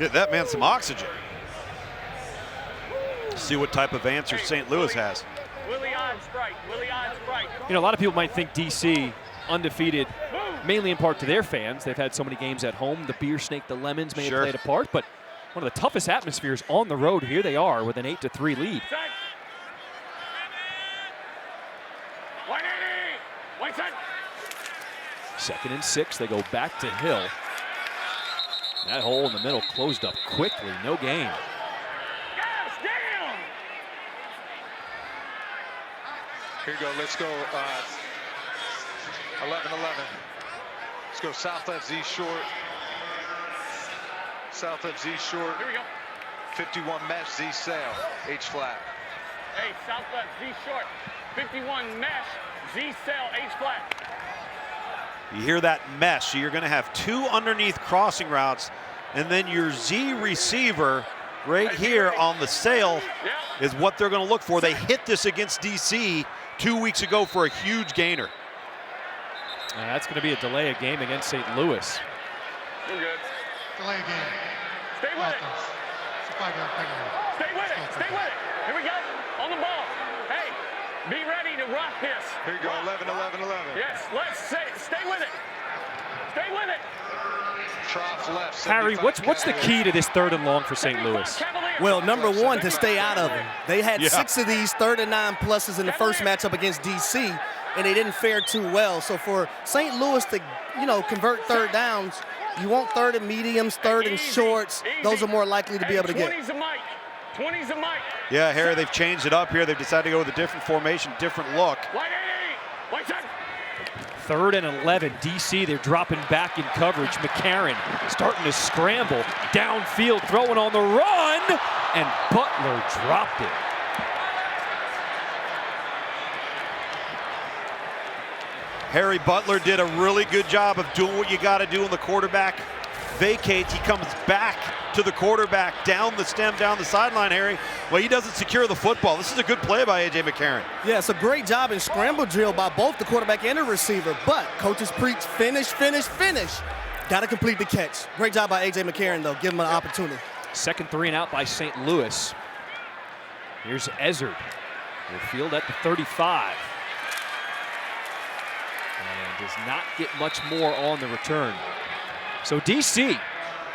Get that man some oxygen. See what type of answer St. Louis has. You know, a lot of people might think DC undefeated, mainly in part to their fans. They've had so many games at home. The beer snake, the lemons may have played a part, but one of the toughest atmospheres on the road. Here they are with an 8-3 lead. Second and 6, they go back to Hill. That hole in the middle closed up quickly, no gain. Here you go, let's go 11-11. Let's go south left Z short. South left Z short. Here we go. 51 mesh Z sail, H flat. Hey, south left Z short. 51 mesh Z sail, H flat. You hear that mesh, so you're going to have 2 underneath crossing routes, and then your Z receiver right here on the sail is what they're going to look for. They hit this against DC 2 weeks ago for a huge gainer. That's going to be a delay of game against St. Louis. We're good. Delay game. Stay with it. Stay with it. Stay with it. Here we go. On the ball. Hey, be ready to rock this. Here you go, 11-11-11. Yes, let's stay with it. Stay with it. Trough left. Harry, what's the key to this 3rd and long for St. Louis? Well, number one, to stay out of them. They had 6 of these 3rd and 9 pluses in the first matchup against DC, and they didn't fare too well. So for St. Louis to, convert 3rd downs, you want 3rd and mediums, 3rd and shorts. Those are more likely to be able to get. 20's a mic. 20's a mic. Yeah, Harry, they've changed it up here. They've decided to go with a different formation, different look. 3rd and 11, DC, they're dropping back in coverage. McCarron starting to scramble, downfield, throwing on the run, and Butler dropped it. Harry Butler did a really good job of doing what you got to do when the quarterback vacates. He comes back to the quarterback, down the stem, down the sideline, Harry. Well, he doesn't secure the football. This is a good play by A.J. McCarron. Yeah, it's a great job in scramble drill by both the quarterback and the receiver, but coaches preach finish, finish, finish. Got to complete the catch. Great job by A.J. McCarron, though. Give him an opportunity. Second 3 and out by St. Louis. Here's Ezzard. Will field at the 35. And does not get much more on the return. So DC,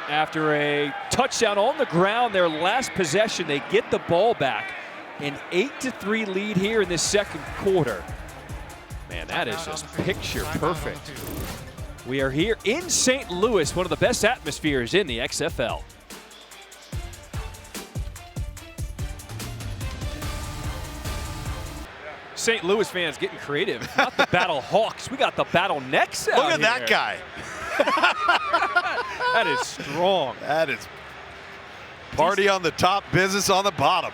after a touchdown on the ground, their last possession, they get the ball back. An 8-3 lead here in this second quarter. Man, that is just picture perfect. We are here in St. Louis, one of the best atmospheres in the XFL. St. Louis fans getting creative. Not the Battlehawks, we got the Battle-Necks out Look at that guy. That is strong. That is party on the top, business on the bottom.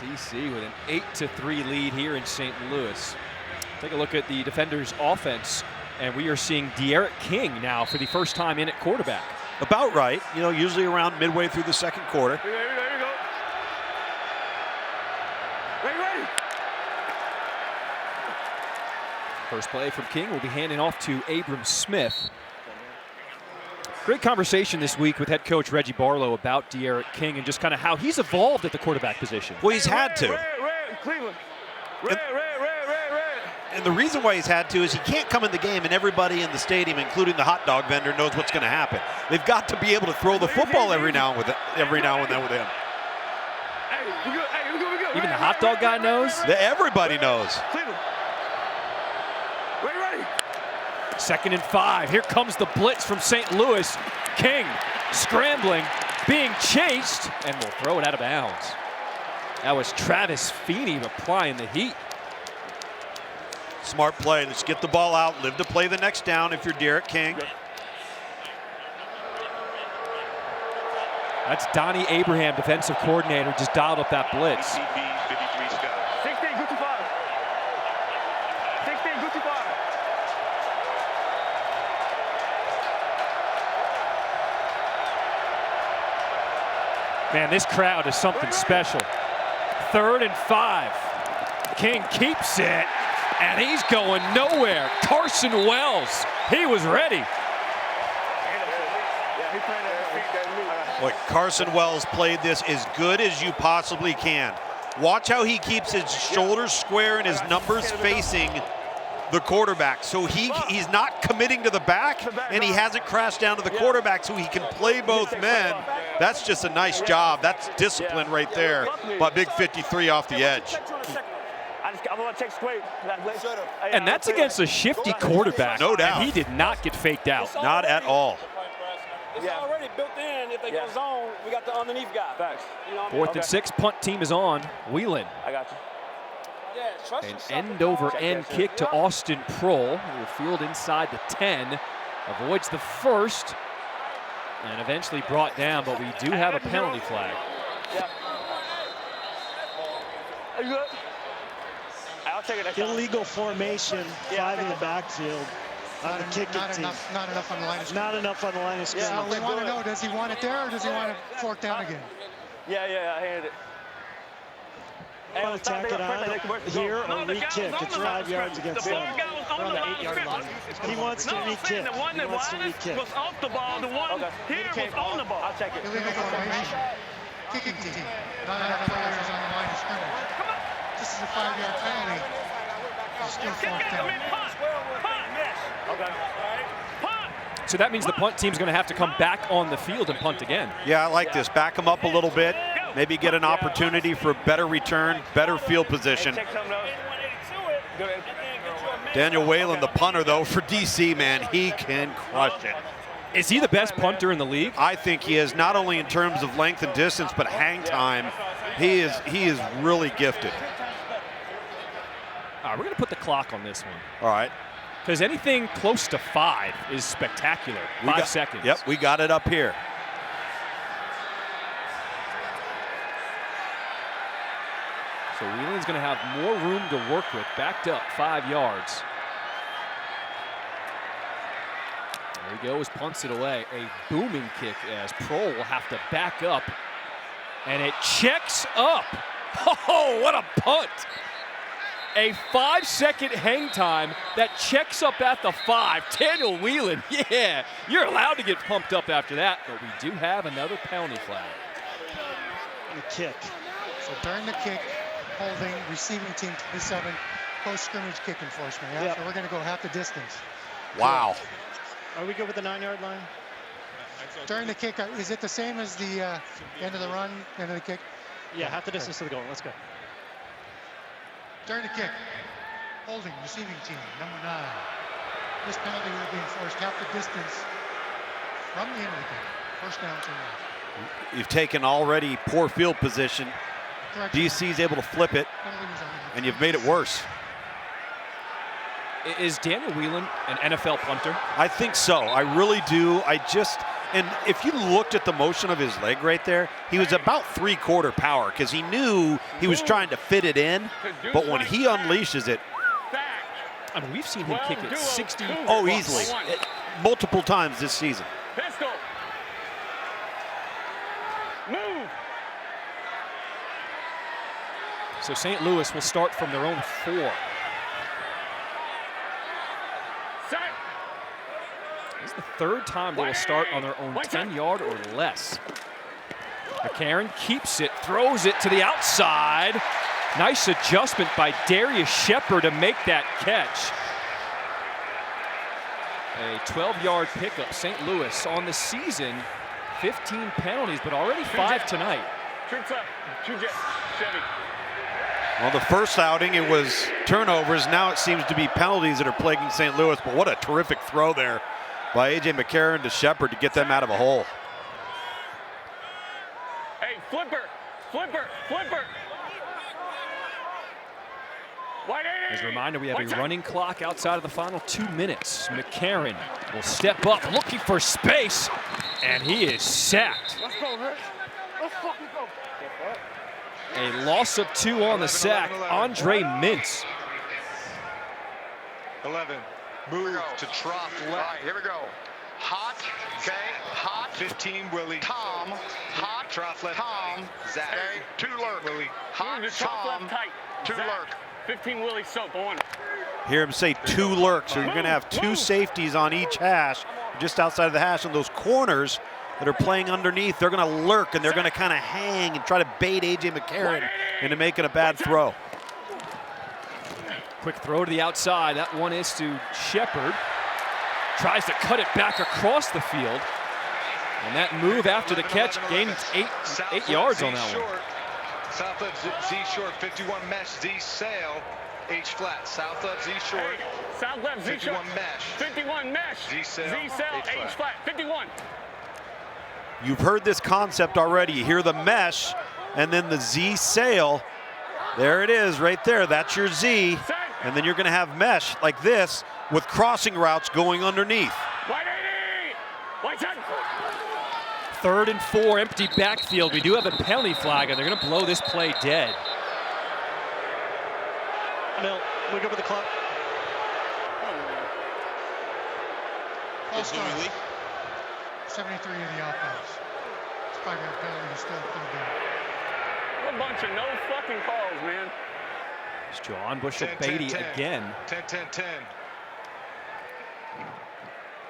DC with an 8-3 lead here in St. Louis. Take a look at the defenders' offense, and we are seeing D'Eriq King now for the first time in at quarterback. About right, you know, usually around midway through the second quarter. Here we go. Ready. First play from King will be handing off to Abram Smith. Great conversation this week with head coach Reggie Barlow about D'Eriq King and just kind of how he's evolved at the quarterback position. Well, he's had to. Red, Cleveland. Red. And the reason why he's had to is he can't come in the game and everybody in the stadium, including the hot dog vendor, knows what's going to happen. They've got to be able to throw the football every now and then with him. Hey, we good. Even the hot dog guy knows? Everybody knows. Cleveland. Ready. 2nd and 5. Here comes the blitz from St. Louis. King scrambling, being chased, and will throw it out of bounds. That was Travis Feeney applying the heat. Smart play. Let's get the ball out. Live to play the next down if you're D'Eriq King. That's Donnie Abraham, defensive coordinator, just dialed up that blitz. 16, Gucci 5. 16, Gucci 5. Man, this crowd is something special. 3rd and 5. King keeps it, and he's going nowhere. Carson Wells, he was ready. Boy, Carson Wells played this as good as you possibly can. Watch how he keeps his shoulders square and his numbers facing the quarterback. So he's not committing to the back, and he hasn't crashed down to the quarterback, so he can play both men. That's just a nice job. That's discipline right there by Big 53 off the edge. And that's against a shifty quarterback. No doubt. And he did not get faked out. Not at all. It's already built in. If they go zone, we got the underneath guy. Facts. You know what I mean? 4th and 6, punt team is on. Whelan. I got you. An end-over-end kick to Austin Prohl, who will field inside the 10. Avoids the first, and eventually brought down, but we do have a penalty flag. Yeah. Are you good? I'll take it. Illegal formation, 5 in the backfield. On the kicking team. Not enough on the line of scrimmage. Not enough on the line of scrimmage. So we want to know, does he want it there or does he want to fork down again? Yeah, I handed it. Hey, attack it out here or re-kick. It's 5 yards against them. We're on the 8-yard line. He wants to re-kick. The one that was off the ball. The one here was on the ball. I'll check it. Illegal formation. Kicking team. Not enough players on the line of scrimmage. This is a 5-yard penalty. He's still forked down. Okay. So that means the punt team's going to have to come back on the field and punt again. Yeah, I like this. Back them up a little bit. Maybe get an opportunity for better return, better field position. Daniel Whalen, the punter, though, for DC, man, he can crush it. Is he the best punter in the league? I think he is, not only in terms of length and distance, but hang time. He is really gifted. All right, we're going to put the clock on this one. All right. Because anything close to 5 is spectacular. 5 seconds. Yep, we got it up here. So Whelan's going to have more room to work with. Backed up 5 yards. There he goes, punts it away. A booming kick as Prohl will have to back up. And it checks up. Oh, what a punt. A 5-second hang time that checks up at the 5. Daniel Whelan, yeah, you're allowed to get pumped up after that, but we do have another penalty flag. The kick. So during the kick, holding, receiving team 27, post-scrimmage kick enforcement. Yeah? Yep. So we're going to go half the distance. Wow. Are we good with the 9-yard line? During the kick, is it the same as the end of the run, end of the kick? Yeah, half the distance to the goal. Let's go. During the kick, holding, receiving team, number 9. This penalty will be enforced half the distance from the end of the game. First down, St. Louis. You've taken already poor field position. DC's able to flip it, and you've made it worse. Is Daniel Whelan an NFL punter? I think so. I really do. And if you looked at the motion of his leg right there, he was about 3/4 power because he knew he was trying to fit it in. But when he unleashes it, I mean, we've seen him kick it 60. Oh, easily. Multiple times this season. Pistol. Move. So St. Louis will start from their own 4. This is the 3rd time they will start on their own 10-yard or less. McCarron keeps it, throws it to the outside. Nice adjustment by Darius Shepard to make that catch. A 12-yard pickup. St. Louis on the season, 15 penalties, but already 5 tonight. Well, the first outing, it was turnovers. Now it seems to be penalties that are plaguing St. Louis, but what a terrific throw there by A.J. McCarron to Shepard to get them out of a hole. Hey, flipper. As a reminder, we have a running clock outside of the final 2 minutes. McCarron will step up looking for space, and he is sacked. Let's go, Rich. Let's fucking go. A loss of 2 on the sack. Andre Mintz. 11. Move to trough left. All right, here we go. Hot, okay, hot. 15, Willie. Tom, hot. Trough left. Tom, Zach. okay, 2 lurk. Willie. Hot, Tom, tight. 2 Zach. lurk. 15 Willie soap on. Hear him say 2 lurks, so you're going to have 2 safeties on each hash, just outside of the hash, and those corners that are playing underneath, they're going to lurk and they're going to kind of hang and try to bait A.J. McCarron into making a bad throw. Quick throw to the outside. That one is to Shepard. Tries to cut it back across the field. And that move after the catch gained 8 yards on that one. South left Z short, 51 mesh, Z sail, H flat. South left Z short. Hey, south left Z 51 short. mesh. 51 mesh. Z sail, H flat. 51. You've heard this concept already. You hear the mesh and then the Z sail. There it is right there. That's your Z. And then you're going to have mesh like this with crossing routes going underneath. 3rd and 4, empty backfield. We do have a penalty flag, and they're going to blow this play dead. Mill, we go with the clock. False start. 73 in the offense. 5-yard penalty is still pulled down. A bunch of no fucking calls, man. It's John Bushel Beatty again. 10-10-10.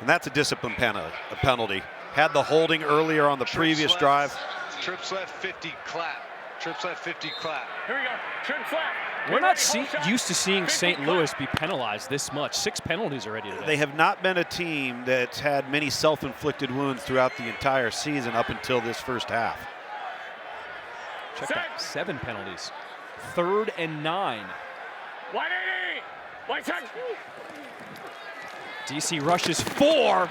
And that's a discipline penalty. Had the holding earlier on the previous drive. Trips left 50, clap. Trips left 50, clap. Here we go. Trips left. We're not used to seeing St. Louis be penalized this much. 6 penalties already today. They have not been a team that's had many self-inflicted wounds throughout the entire season up until this first half. Check out 7 penalties. 3rd and 9. 180. White side. DC rushes 4,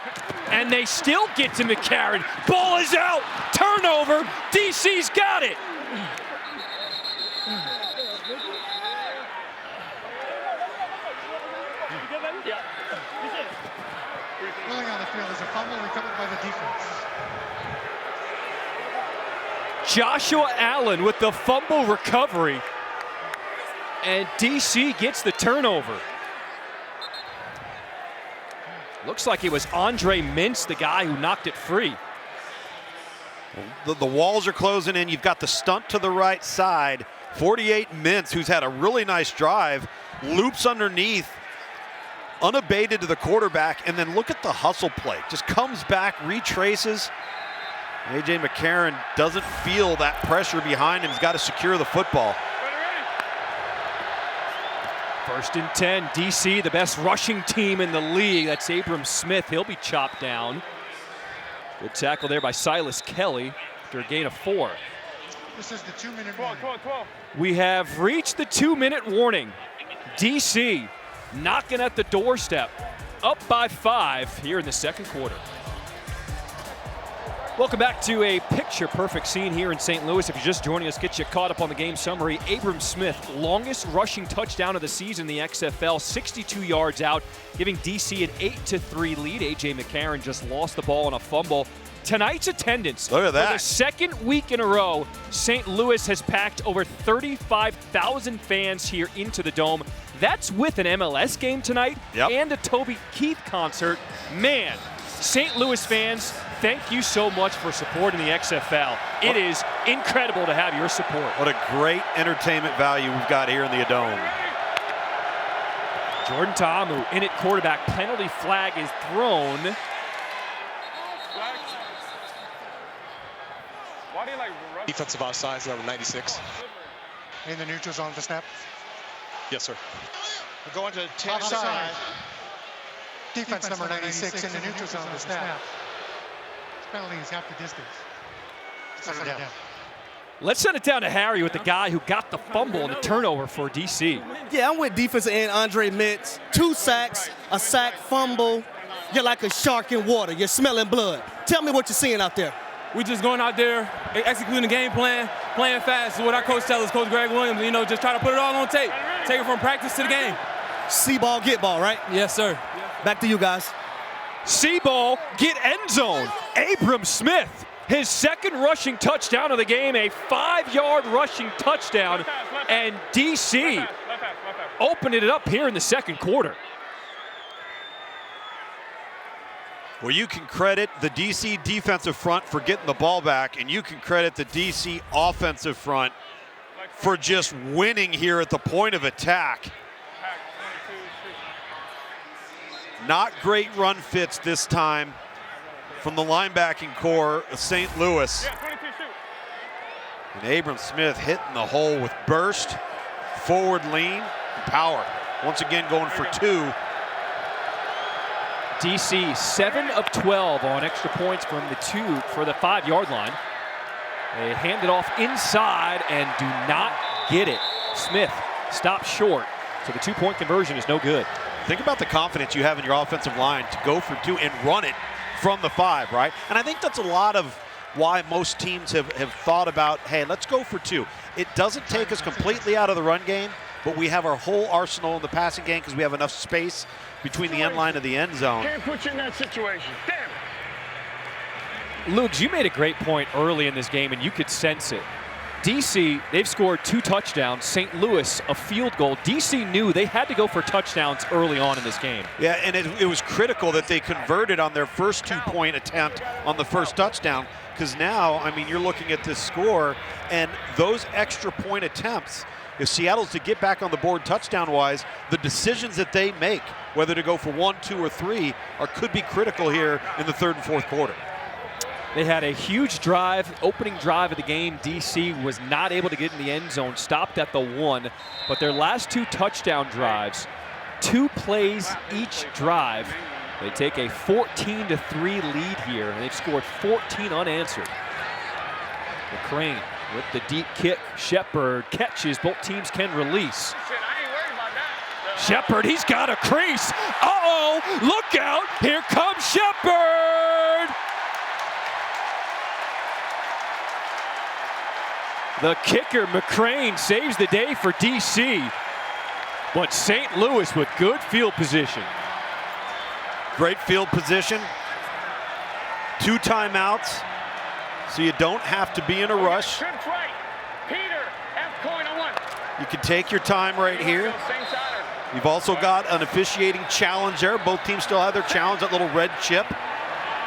and they still get to McCarron. Ball is out. Turnover. DC's got it. Rolling on the field is a fumble recovered by the defense. Joshua Allen with the fumble recovery, and DC gets the turnover. Looks like it was Andre Mintz, the guy who knocked it free. The walls are closing in. You've got the stunt to the right side. 48 Mintz, who's had a really nice drive, loops underneath, unabated to the quarterback, and then look at the hustle play. Just comes back, retraces. A.J. McCarron doesn't feel that pressure behind him. He's got to secure the football. 1st and 10, DC, the best rushing team in the league. That's Abram Smith. He'll be chopped down. Good tackle there by Silas Kelly after a gain of 4. This is the 2-minute warning. We have reached the 2-minute warning. DC knocking at the doorstep, up by 5 here in the second quarter. Welcome back to a picture-perfect scene here in St. Louis. If you're just joining us, get you caught up on the game summary. Abram Smith, longest rushing touchdown of the season in the XFL, 62 yards out, giving DC an 8-3 lead. A.J. McCarron just lost the ball on a fumble. Tonight's attendance, look at that. For the second week in a row, St. Louis has packed over 35,000 fans here into the Dome. That's with an MLS game tonight and a Toby Keith concert. Man, St. Louis fans, thank you so much for supporting the XFL. It is incredible to have your support. What a great entertainment value we've got here in the Dome. Jordan Ta'amu in at quarterback. Penalty flag is thrown. Defensive offsides, number 96. In the neutral zone for snap. Yes, sir. We're going to 10 Offside. Defense number 96 in the neutral zone for snap. This penalty is half the distance. Second down. Let's send it down to Harry with the guy who got the fumble and the turnover for DC. Yeah, I'm with defensive end Andre Mitz. 2 sacks, a sack, fumble. You're like a shark in water. You're smelling blood. Tell me what you're seeing out there. We just going out there, executing the game plan, playing fast. So what our coach tells us, Coach Greg Williams, just try to put it all on tape. Take it from practice to the game. See ball, get ball, right? Yes, sir. Back to you guys. See ball, get end zone. Abram Smith, his second rushing touchdown of the game, a 5-yard rushing touchdown, and DC opening it up here in the second quarter. Well, you can credit the DC defensive front for getting the ball back, and you can credit the DC offensive front for just winning here at the point of attack. Not great run fits this time from the linebacking core of St. Louis. And Abram Smith hitting the hole with burst, forward lean, and power. Once again going for 2. DC 7 of 12 on extra points from the 5-yard line. They hand it off inside and do not get it. Smith stops short, so the 2-point conversion is no good. Think about the confidence you have in your offensive line to go for 2 and run it from the 5, right? And I think that's a lot of why most teams have thought about, hey, let's go for 2. It doesn't take us completely out of the run game, but we have our whole arsenal in the passing game because we have enough space between the end line and the end zone. Can't put you in that situation. Damn. Luke, you made a great point early in this game, and you could sense it. DC, they've scored 2 touchdowns. St. Louis, a field goal. DC knew they had to go for touchdowns early on in this game. Yeah, and it was critical that they converted on their first 2-point attempt on the first touchdown, because now, I mean, you're looking at this score, and those extra point attempts, if Seattle's to get back on the board touchdown-wise, the decisions that they make, whether to go for 1, 2, or 3, could be critical here in the 3rd and 4th quarter. They had a huge drive, opening drive of the game. DC was not able to get in the end zone, stopped at the 1, but their last 2 touchdown drives, 2 plays each drive. They take a 14-3 lead here, and they've scored 14 unanswered. McCrane with the deep kick. Shepard catches. Both teams can release. Shepard, he's got a crease. Uh-oh, look out. Here comes Shepard. The kicker, McCrane, saves the day for DC. But St. Louis with good field position. Great field position. 2 timeouts, so you don't have to be in a rush. You can take your time right here. You've also got an officiating challenge there. Both teams still have their challenge, that little red chip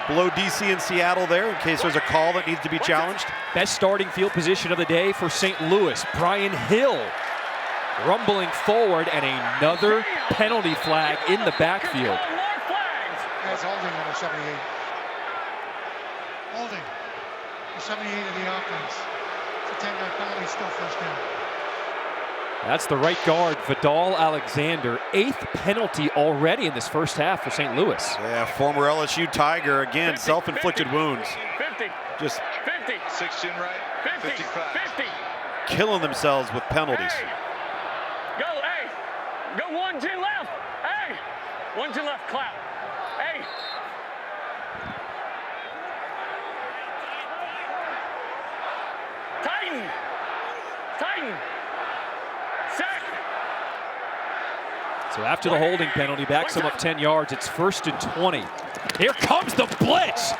below DC and Seattle there in case there's a call that needs to be challenged. Best starting field position of the day for St. Louis. Brian Hill rumbling forward, and another penalty flag in the backfield. That's holding number 78. Holding. The 78 of the offense. It's a 10-yard penalty, still first down. That's the right guard, Vidal Alexander. 8th penalty already in this first half for St. Louis. Yeah, former LSU Tiger, again, self-inflicted wounds. Just 50. 6 Jin right. 50. 55. 50. Killing themselves with penalties. Hey. Go, hey. Go 1 Jin left. Hey. 1 Jin left. Clap. Hey. Tighten. Tighten. Sack. So after the holding penalty, backs him up 10 yards. It's 1st and 20. Here comes the blitz.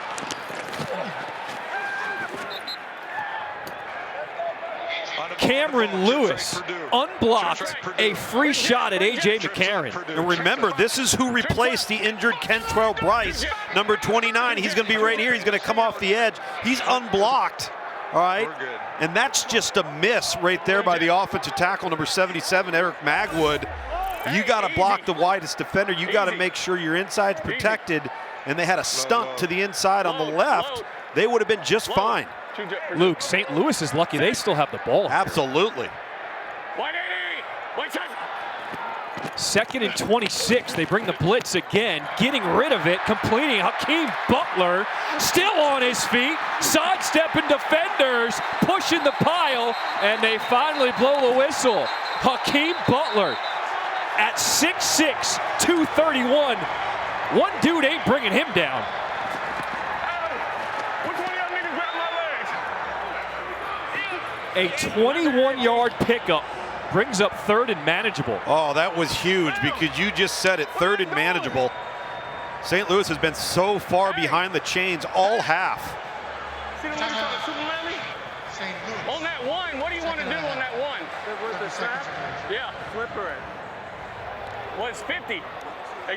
Cameron Lewis unblocked a free shot at A.J. McCarron. And remember, this is who replaced the injured Kentrell Bryce, number 29. He's going to be right here. He's going to come off the edge. He's unblocked, all right? And that's just a miss right there by the offensive tackle, number 77, Eric Magwood. You got to block the widest defender. You got to make sure your inside's protected. And they had a stunt to the inside on the left. They would have been just fine. Luke, St. Louis is lucky they still have the ball. Absolutely. 2nd and 26. They bring the blitz again, getting rid of it, completing. Hakeem Butler still on his feet, sidestepping defenders, pushing the pile, and they finally blow the whistle. Hakeem Butler at 6'6", 231. One dude ain't bringing him down. A 21-yard pickup brings up 3rd and manageable. Oh, that was huge because you just said it, 3rd and manageable. St. Louis has been so far behind the chains all half. On that one, what do you want to do on that one? Where's the snap? Yeah, flipper it. Well, it's 50.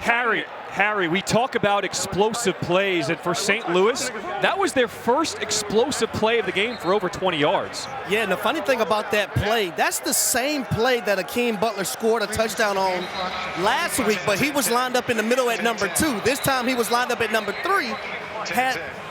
Harry, we talk about explosive plays, and for St. Louis, that was their first explosive play of the game for over 20 yards. Yeah, and the funny thing about that play, that's the same play that Hakeem Butler scored a touchdown on last week, but he was lined up in the middle at number 2. This time he was lined up at number 3.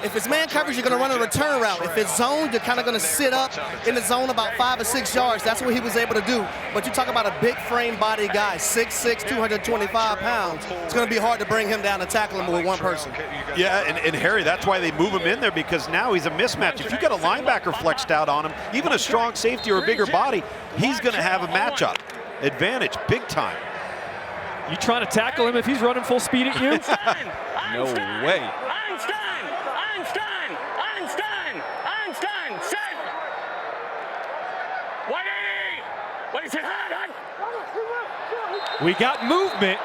If it's man coverage, you're going to run a return route. If it's zone, you're kind of going to sit up in the zone about 5 or 6 yards. That's what he was able to do. But you talk about a big frame body guy, 6'6", 225 pounds. It's going to be hard to bring him down and tackle him with one person. Yeah, and Harry, that's why they move him in there, because now he's a mismatch. If you got a linebacker flexed out on him, even a strong safety or a bigger body, he's going to have a matchup advantage big time. You trying to tackle him if he's running full speed at you? No way. Einstein, set. 180. What is it? We got movement,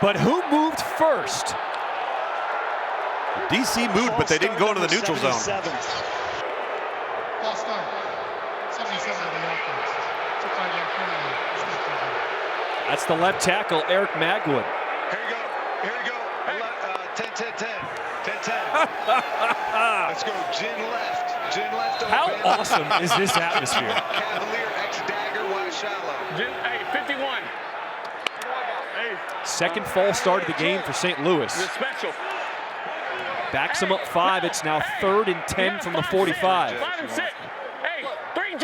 but who moved first? DC moved, but they didn't go into the neutral zone. False start. 77 of the offense. 2-5-yard penalty. That's the left tackle, Eric Magwood. Here you go. 10-10-10. 10-10. Let's go. Jin left. How awesome is this atmosphere? Cavalier X dagger wide shallow. Hey, 51. Second false start of the game for St. Louis. You're special. Backs them up 5. It's now 3rd and 10 from the 45. 5 and 6. Hey, 3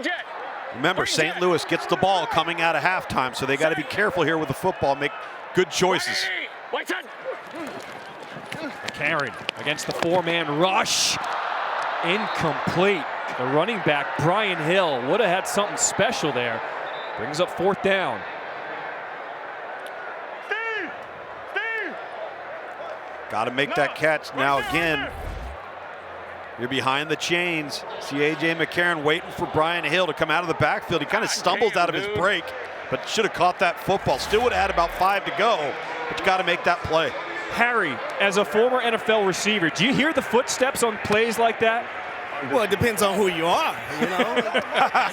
jet. Remember, St. Louis gets the ball coming out of halftime, so they got to be careful here with the football, make good choices. McCarron against the 4-man rush. Incomplete. The running back, Brian Hill, would have had something special there. Brings up 4th down. Steve! Got to make that catch now again. You're behind the chains. See A.J. McCarron waiting for Brian Hill to come out of the backfield. He kind of stumbles out of his break, but should have caught that football. Still would have had about 5 to go, but you got to make that play. Harry, as a former NFL receiver, do you hear the footsteps on plays like that? Well, it depends on who you are, you know.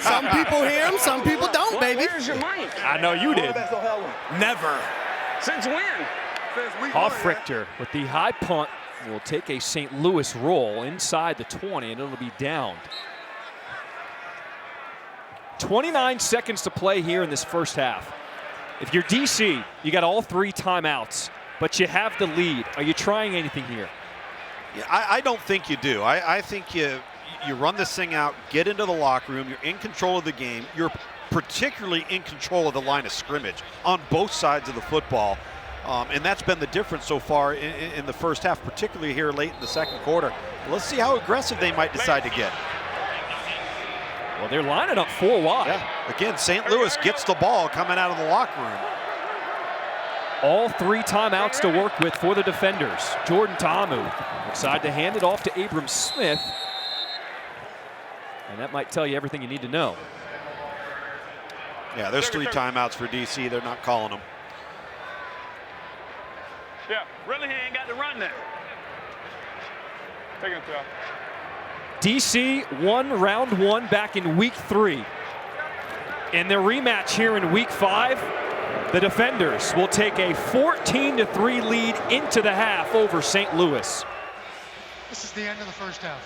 Some people hear them, some people don't, baby. Where's your mic? I know you did. Never. Since when? Hofrichter with the high punt will take a St. Louis roll inside the 20, and it'll be downed. 29 seconds to play here in this first half. If you're DC, you got all 3 timeouts, but you have the lead. Are you trying anything here? Yeah, I don't think you do. I think you run this thing out, get into the locker room, you're in control of the game. You're particularly in control of the line of scrimmage on both sides of the football. And that's been the difference so far in the first half, particularly here late in the second quarter. Let's see how aggressive they might decide to get. Well, they're lining up 4 wide. Yeah. Again, St. Louis gets the ball coming out of the locker room. All 3 timeouts to work with for the defenders. Jordan Ta'amu decide to hand it off to Abram Smith. And that might tell you everything you need to know. Yeah, there's 3 timeouts for DC. They're not calling them. Yeah, really, he ain't got to run there. Take it to DC won round 1 back in week 3. In their rematch here in week 5, the defenders will take a 14-3 lead into the half over St. Louis. This is the end of the first half.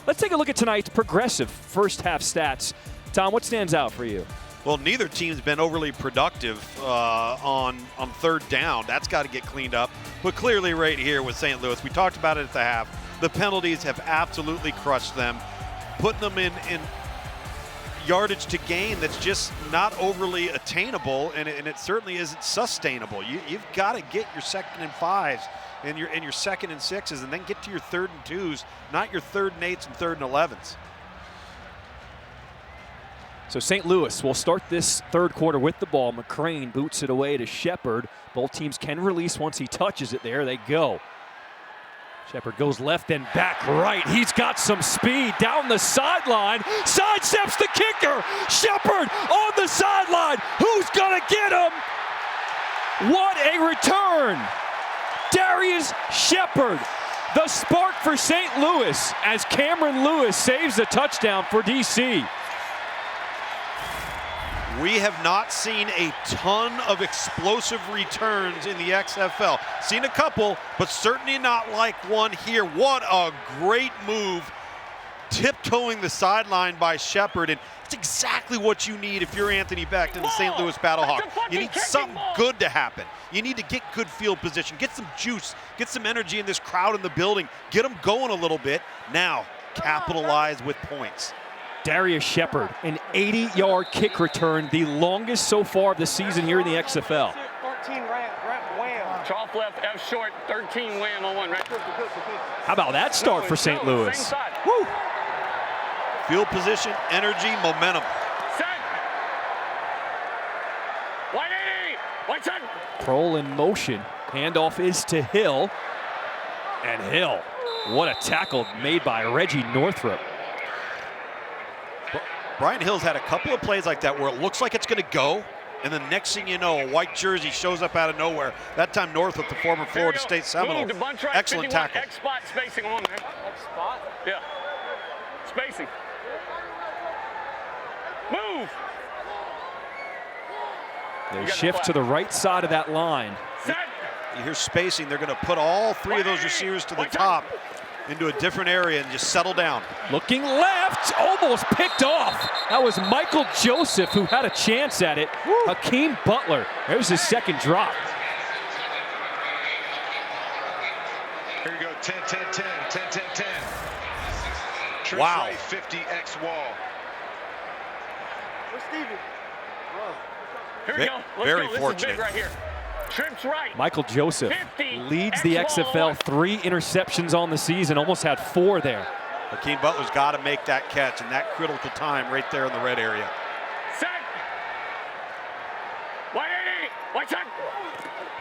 Let's take a look at tonight's progressive first half stats. Tom, what stands out for you? Well, neither team's been overly productive on third down. That's got to get cleaned up. But clearly right here with St. Louis, we talked about it at the half. The penalties have absolutely crushed them, putting them in yardage to gain that's just not overly attainable, and it certainly isn't sustainable. You've got to get your 2nd and 5s and your 2nd and 6s, and then get to your 3rd and 2s, not your 3rd and 8s and 3rd and 11s. So St. Louis will start this third quarter with the ball. McCrane boots it away to Shepard. Both teams can release once he touches it. There they go. Shepard goes left and back right. He's got some speed down the sideline. Sidesteps the kicker. Shepard on the sideline. Who's gonna get him? What a return. Darius Shepard, the spark for St. Louis, as Cameron Lewis saves a touchdown for DC. We have not seen a ton of explosive returns in the XFL. Seen a couple, but certainly not like one here. What a great move, tiptoeing the sideline by Shepard, and it's exactly what you need if you're Anthony Becht and the St. Louis Battlehawks. You need something good to happen. You need to get good field position, get some juice, get some energy in this crowd in the building, get them going a little bit. Now, capitalize with points. Darius Shepard, an 80-yard kick return, the longest so far of the season here in the XFL. 13 wham. Trough left, F short, 13 wham on 1, right? How about that start for St. Louis? Woo! Field position, energy, momentum. Set. 180. White side. Prohl in motion. Handoff is to Hill. And Hill, what a tackle made by Reggie Northrup. Brian Hill's had a couple of plays like that where it looks like it's going to go, and the next thing you know, a white jersey shows up out of nowhere. That time Northrup, the former Florida State Seminole. Excellent tackle. X spot spacing on there. X spot? Yeah. Spacing. Move. They shift to the right side of that line. Set. You hear spacing. They're going to put all 3 of those receivers to the top into a different area and just settle down. Looking left, almost picked off. That was Michael Joseph who had a chance at it. Hakeem Butler, there's his second drop. Here we go, 10, 10, 10, 10, 10, 10. Trips Wow. right, 50 X wall. Where's Stevie? Here we go. Let's Very go. This fortunate. is big right here. Trips right. Michael Joseph 50 leads the XFL, 3 interceptions on the season, almost had 4 there. Hakeem Butler's got to make that catch in that critical time right there in the red area. Set. 180. White side.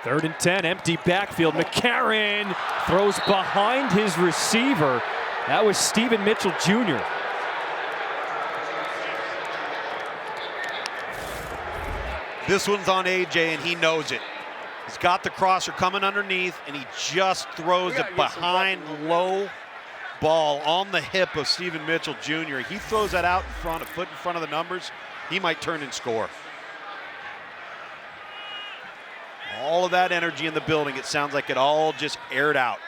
3rd and 10, empty backfield. McCarron throws behind his receiver. That was Stephen Mitchell Jr. This one's on AJ, and he knows it. He's got the crosser coming underneath, and he just throws it behind low ball on the hip of Stephen Mitchell Jr. He throws that out in front, a foot in front of the numbers. He might turn and score. All of that energy in the building, it sounds like it all just aired out.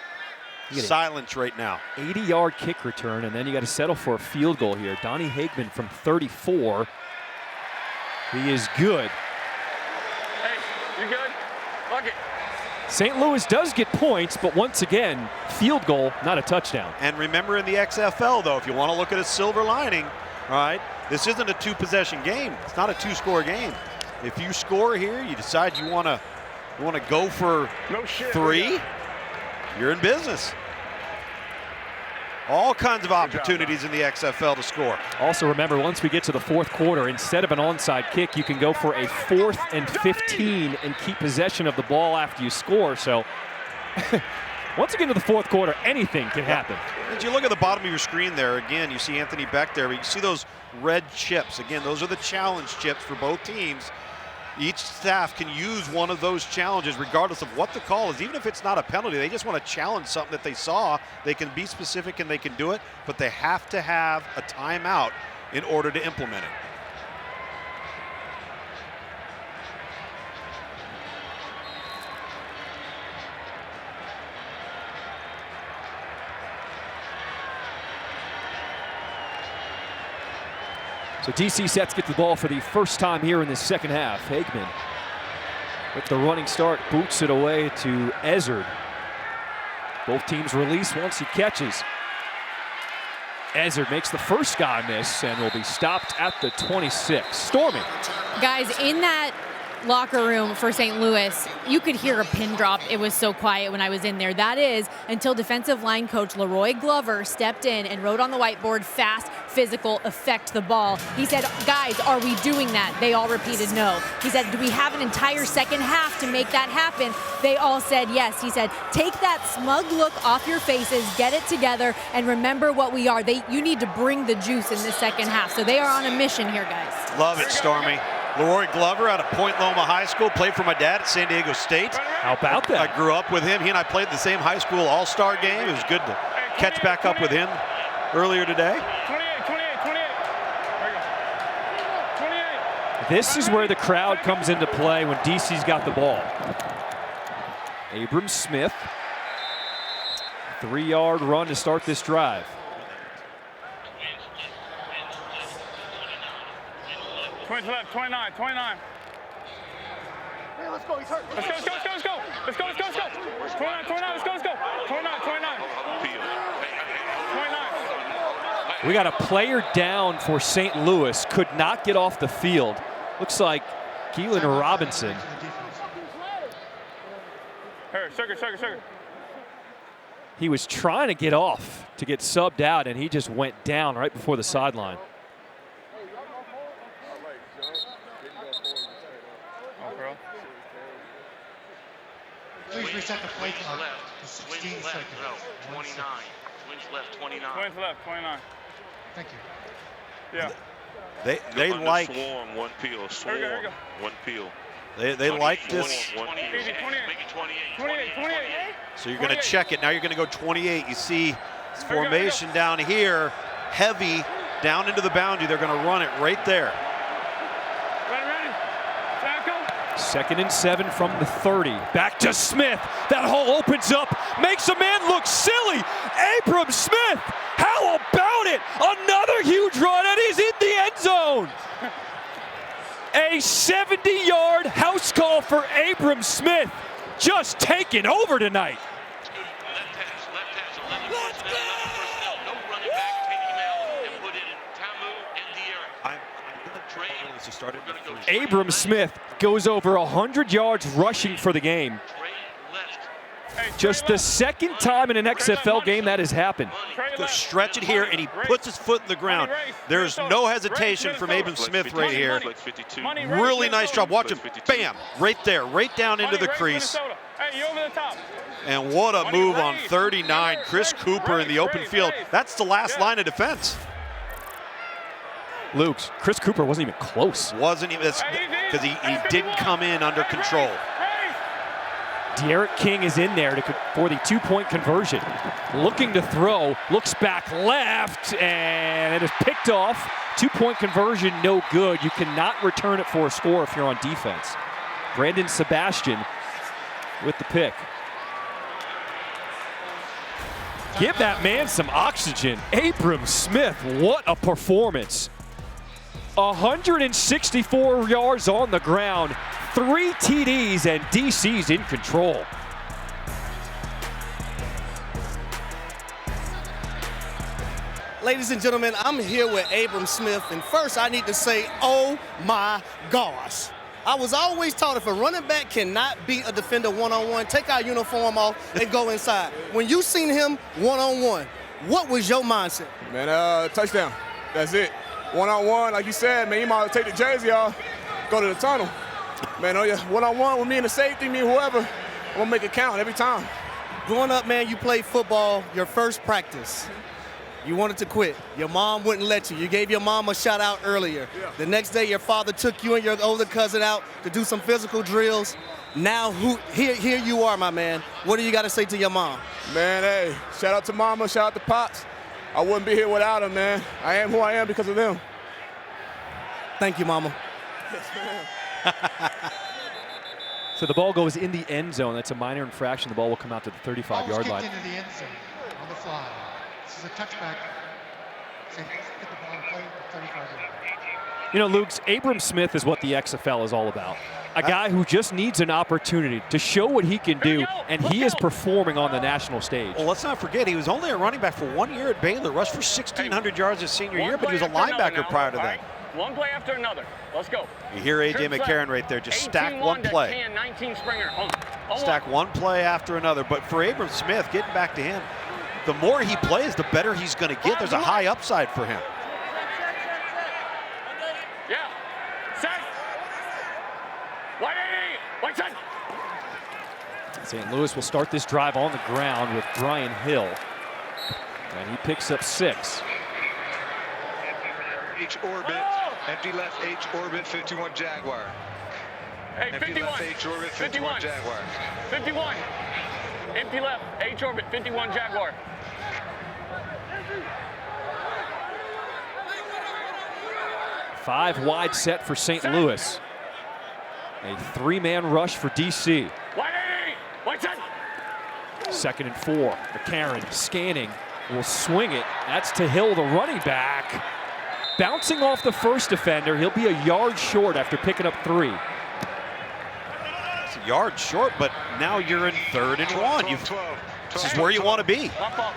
Silence right now. 80-yard kick return, and then you got to settle for a field goal here. Donnie Hagman from 34. He is good. Hey, you good? Fuck it. St. Louis does get points, but once again, field goal, not a touchdown. And remember in the XFL, though, if you want to look at a silver lining, all right, this isn't a 2-possession game. It's not a 2-score game. If you score here, you decide you want to You want to go for three, you're in business. All kinds of opportunities in the XFL to score. Also remember, once we get to the fourth quarter, instead of an onside kick, you can go for a 4th and 15 and keep possession of the ball after you score. So once you get into the fourth quarter, anything can happen. As you look at the bottom of your screen there, again, you see Anthony Beck there, but you see those red chips. Again, those are the challenge chips for both teams. Each staff can use one of those challenges regardless of what the call is. Even if it's not a penalty, they just want to challenge something that they saw. They can be specific and they can do it, but they have to have a timeout in order to implement it. So DC sets get the ball for the first time here in the second half. Hagman with the running start, boots it away to Ezzard. Both teams release once he catches. Ezzard makes the first guy miss and will be stopped at the 26. Stormy. Guys, in that locker room for St. Louis, you could hear a pin drop. It was so quiet when I was in there. That is until defensive line coach Leroy Glover stepped in and wrote on the whiteboard, fast, physical, affect the ball. He said, guys, are we doing that? They all repeated no. He said, do we have an entire second half to make that happen? They all said yes. He said, take that smug look off your faces, get it together, and remember what we are. You need to bring the juice in the second half. So they are on a mission here, guys. Love it, Stormy. Leroy Glover out of Point Loma High School, played for my dad at San Diego State. How about that? I grew up with him. He and I played the same high school all-star game. It was good to catch back up with him earlier today. 28. This is where the crowd comes into play when DC's got the ball. Abram Smith, 3-yard run to start this drive. 20 left, 29. Hey, let's go, he's hurt. Let's go. 29, let's go. 29. We got a player down for St. Louis, could not get off the field. Looks like Keelan Robinson. Here, sugar. He was trying to get off to get subbed out, and he just went down right before the sideline. Please reset the play clock left. to 16 Twins left. seconds. No, 29. Twins left. 29. Twins left. 29. Thank you. Yeah. They like Swarm, one peel. Swarm, Here we go. one peel. they like this. 28. Make it 28. So you're going to check it. Now you're going to go 28. You see this formation down here, heavy down into the boundary. They're going to run it right there. Ready. Tackle. 2nd and 7 from the 30. Back to Smith. That hole opens up, makes a man look silly. Abram Smith, how about it? Another huge run, and he's in the end zone. A 70-yard house call for Abram Smith, just taking over tonight. Abram Smith goes over 100 yards rushing for the game. Just the second time in an XFL game that has happened. Go stretch it here, and he puts his foot in the ground. There's no hesitation from Abram Smith right here. Really nice job. Watch him. Bam! Right there, right down into the crease. And what a move on 39. Chris Cooper in the open field. That's the last line of defense. Luke, Chris Cooper wasn't even close. Wasn't even, because he didn't come in under control. Derek King is in there for the 2-point conversion. Looking to throw, looks back left, and it is picked off. 2-point conversion, no good. You cannot return it for a score if you're on defense. Brandon Sebastian with the pick. Give that man some oxygen. Abram Smith, what a performance. 164 yards on the ground, 3 TDs, and DC's in control. Ladies and gentlemen, I'm here with Abram Smith, and first I need to say, oh my gosh. I was always taught if a running back cannot beat a defender one-on-one, take our uniform off and go inside. When you seen him one-on-one, what was your mindset? Man, touchdown. That's it. One-on-one, like you said, man, you might take the jersey off, go to the tunnel. Man, oh yeah, one-on-one with me and the safety, me and whoever, I'm gonna make it count every time. Growing up, man, you played football, your first practice. You wanted to quit. Your mom wouldn't let you. You gave your mom a shout out earlier. Yeah. The next day, your father took you and your older cousin out to do some physical drills. Now, here you are, my man. What do you got to say to your mom? Man, hey, shout out to mama, shout out to Pops. I wouldn't be here without them, man. I am who I am because of them. Thank you, mama. So the ball goes in the end zone. That's a minor infraction. The ball will come out to the 35-yard line. Into the end zone on the fly. This is a touchback. So get the ball and play at the 35-yard line. You know, Luke, Abram Smith is what the XFL is all about. A guy who just needs an opportunity to show what he can do, and he is performing on the national stage. Well, let's not forget, he was only a running back for 1 year at Baylor, rushed for 1,600 yards his senior year, but he was a linebacker prior to that. One play after another. Let's go. You hear A.J. McCarron right there, just stack one play. 19 Springer. Stack one play after another. But for Abram Smith, getting back to him, the more he plays, the better he's going to get. There's a high upside for him. Yeah. Set. 180. White side. St. Louis will start this drive on the ground with Brian Hill. And he picks up 6. H orbit, empty left H orbit, 51 Jaguar. Hey, empty 51. left H orbit, 51 Jaguar. 51. Empty left H orbit, 51 Jaguar. Five wide set for St. Louis. A 3-man rush for DC. 180. White side. 2nd and 4. McCarron scanning, will swing it. That's to Hill, the running back. Bouncing off the first defender, he'll be a yard short after picking up 3. It's a yard short, but now you're in 3rd and 1. This is where you want to be. 12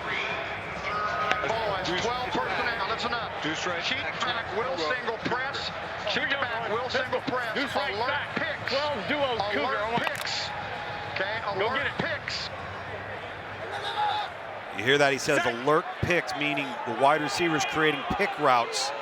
personnel, listen up. Cheat back, will single press. Cheat back, will single press. Deuce right Alert back. picks. 12 duos, Cougar. Alert picks. Okay, Go alert get it. picks. You hear that? He says alert picks, meaning the wide receivers creating pick routes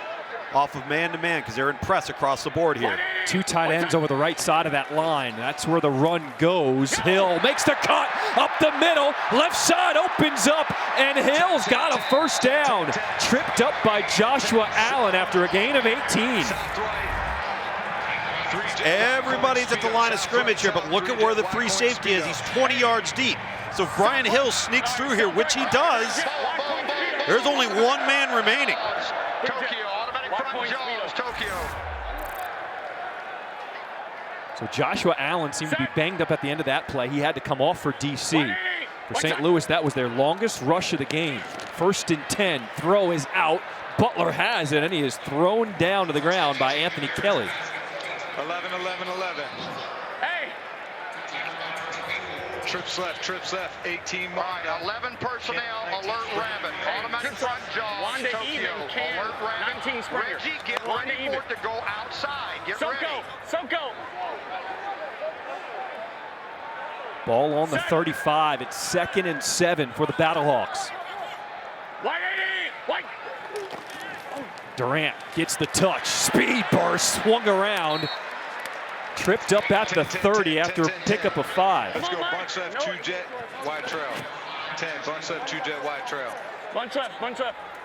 off of man-to-man because they're in press across the board here. 2 tight ends over the right side of that line. That's where the run goes. Hill makes the cut up the middle. Left side opens up, and Hill's got a first down. Tripped up by Joshua Allen after a gain of 18. Everybody's at the line of scrimmage here, but look at where the free safety is. He's 20 yards deep. So if Brian Hill sneaks through here, which he does, there's only one man remaining. Tokyo, automatic front jaws, Tokyo. So Joshua Allen seemed to be banged up at the end of that play. He had to come off for DC. For St. Louis, that was their longest rush of the game. 1st and 10, throw is out. Butler has it, and he is thrown down to the ground by Anthony Kelly. 11, 11, 11. Hey! Trips left, 18 All right, 11 personnel, alert rabbit. Automatic front jaws, One to Tokyo, even, Cam, alert rabbit. 19 Springer. Reggie, get One ready to even. for it to go outside. Get ready. Soko. Ball on the 35. It's 2nd and 7 for the Battlehawks. 180. White. Durant gets the touch. Speed burst, swung around. Tripped up at the 30 after a pickup of 5. Let's go bunch left, 2 jet, wide trail. 10, bunch left, 2 jet, wide trail. Bunch left.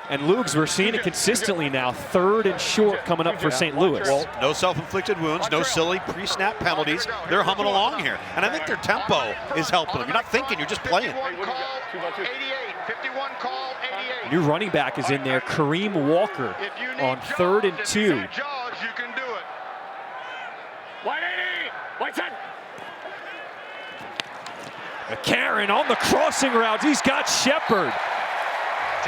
And Lugs, we're seeing it consistently now. 3rd and short coming up for St. Louis. Well, no self-inflicted wounds, no silly pre-snap penalties. They're humming along here. And I think their tempo is helping them. You're not thinking, you're just playing. 51 call, 88. 51 call, 88. New running back is in there, Kareem Walker, on 3rd and 2. Jaws, you can do it. 180. White side. McCarron on the crossing routes. He's got Shepard.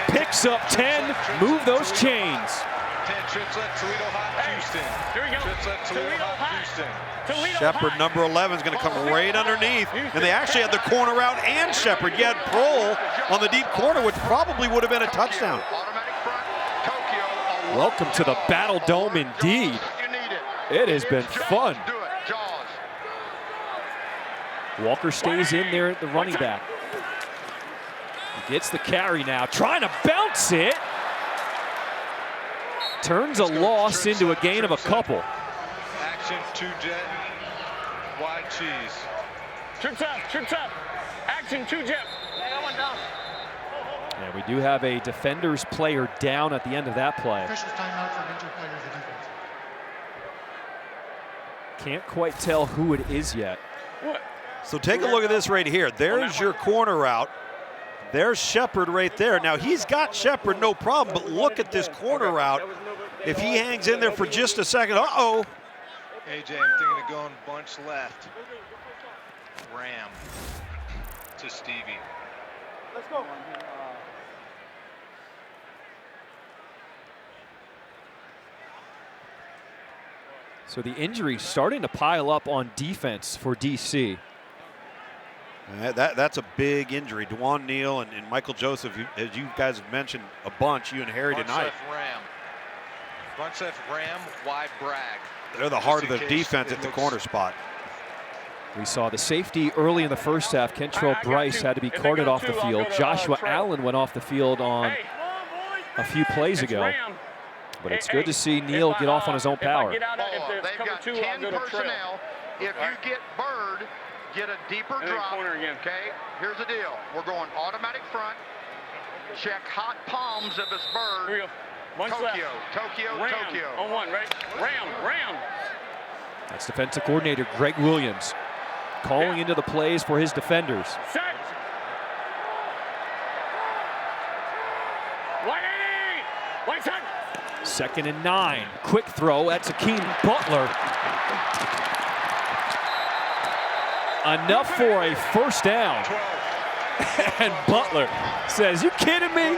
Picks up 10. Move those chains. 10, trips left, Toledo hot, Houston. Here we go. Trips left, Toledo hot, Houston. Shepard, number 11, is going to come right underneath. And they actually had the corner out and Shepard. You had Prohl on the deep corner, which probably would have been a touchdown. Welcome to the Battle Dome indeed. It has been fun. Walker stays in there at the running back. He gets the carry now, trying to bounce it. Turns a loss into a gain of a couple. Action, 2-jet, wide cheese. Trips up. Action, 2-jet. And we do have a defender's player down at the end of that play. Officials timeout for injured players of defense. Can't quite tell who it is yet. So take a look at this right here. There's your corner route. There's Shepard right there. Now he's got Shepard, no problem, but look at this corner route. If he hangs in there for just a second, uh-oh. AJ, I'm thinking of going bunch left. Ram to Stevie. Let's go. So the injuries starting to pile up on defense for DC. That's a big injury. Dwan Neal and Michael Joseph, as you guys have mentioned a bunch, you and Harry tonight. Bunch left Ram, wide Bragg. They're the heart of the defense at the corner spot. We saw the safety early in the first half. Kentrell Bryce had to be carted off the field. Joshua Allen went off the field on a few plays ago. But it's good to see Neal get off on his own power. They've got 10 personnel. If you get Bird, get a deeper drop. Okay, here's the deal. We're going automatic front. Check hot palms if it's Bird. Tokyo. On one, right? Ram. That's defensive coordinator Greg Williams calling into the plays for his defenders. Set. 180. One set. 2nd and 9. Quick throw. That's Akeem Butler. Enough for a first down. And Butler says, "You kidding me?"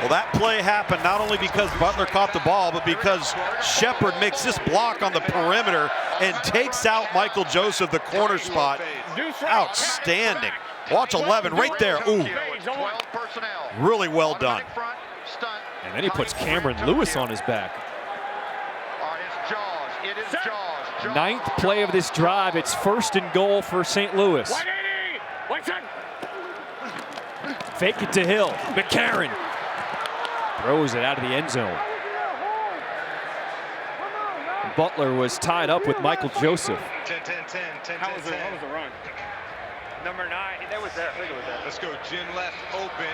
Well, that play happened not only because Butler caught the ball, but because Shepard makes this block on the perimeter and takes out Michael Joseph, the corner spot. Outstanding. Watch 11 right there. Ooh. Really well done. And then he puts Cameron Lewis on his back. It is Jaws. 9th play of this drive. It's 1st and goal for St. Louis. Fake it to Hill. McCarron throws it out of the end zone. Butler was tied up with Michael Joseph. 10. How was the run? Number 9, that was there. I think it was there. Let's go, Jin left open.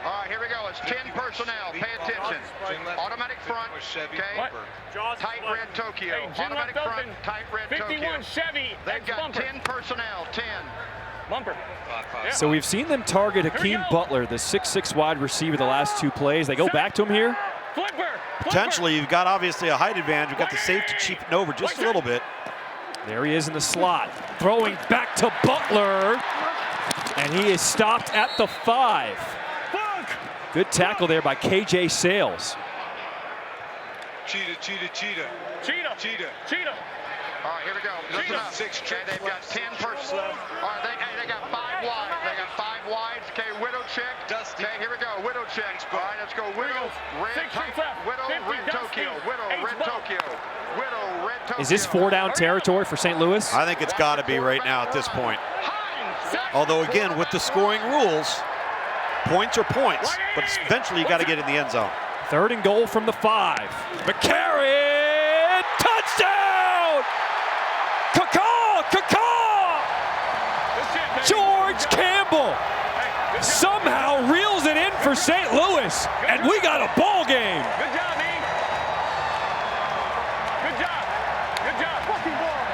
All right, here we go. It's 10 personnel. Pay attention. Automatic front. Okay. Tight red Tokyo. Automatic front. Tight red Tokyo. 51 Chevy. They've got 10 personnel. 10. Bumper. So we've seen them target Akeem Butler, the 6'6" wide receiver, the last 2 plays. They go back to him here. Potentially, you've got obviously a height advantage. You've got the safety cheapened over just a little bit. There he is in the slot, throwing back to Butler, and he is stopped at the 5. Good tackle there by KJ Sales. Cheetah. All right, here we go. Listen up. Okay, they've got 10 personnel. All right, they got 5 wides. They got 5 wides. Okay, widow check. Okay, here we go. Widow check. All right, let's go. Widow, red, red Tokyo. Widow, red Tokyo. Widow, red Tokyo. Is this 4-down territory for St. Louis? I think it's got to be right now at this point. Although, again, with the scoring rules, points are points, but eventually you got to get in the end zone. 3rd and goal from the 5. McCarron, touchdown! Caw! George Campbell somehow reels it in for St. Louis, and we got a ball game. Good job, E. Good job. Fucking ball.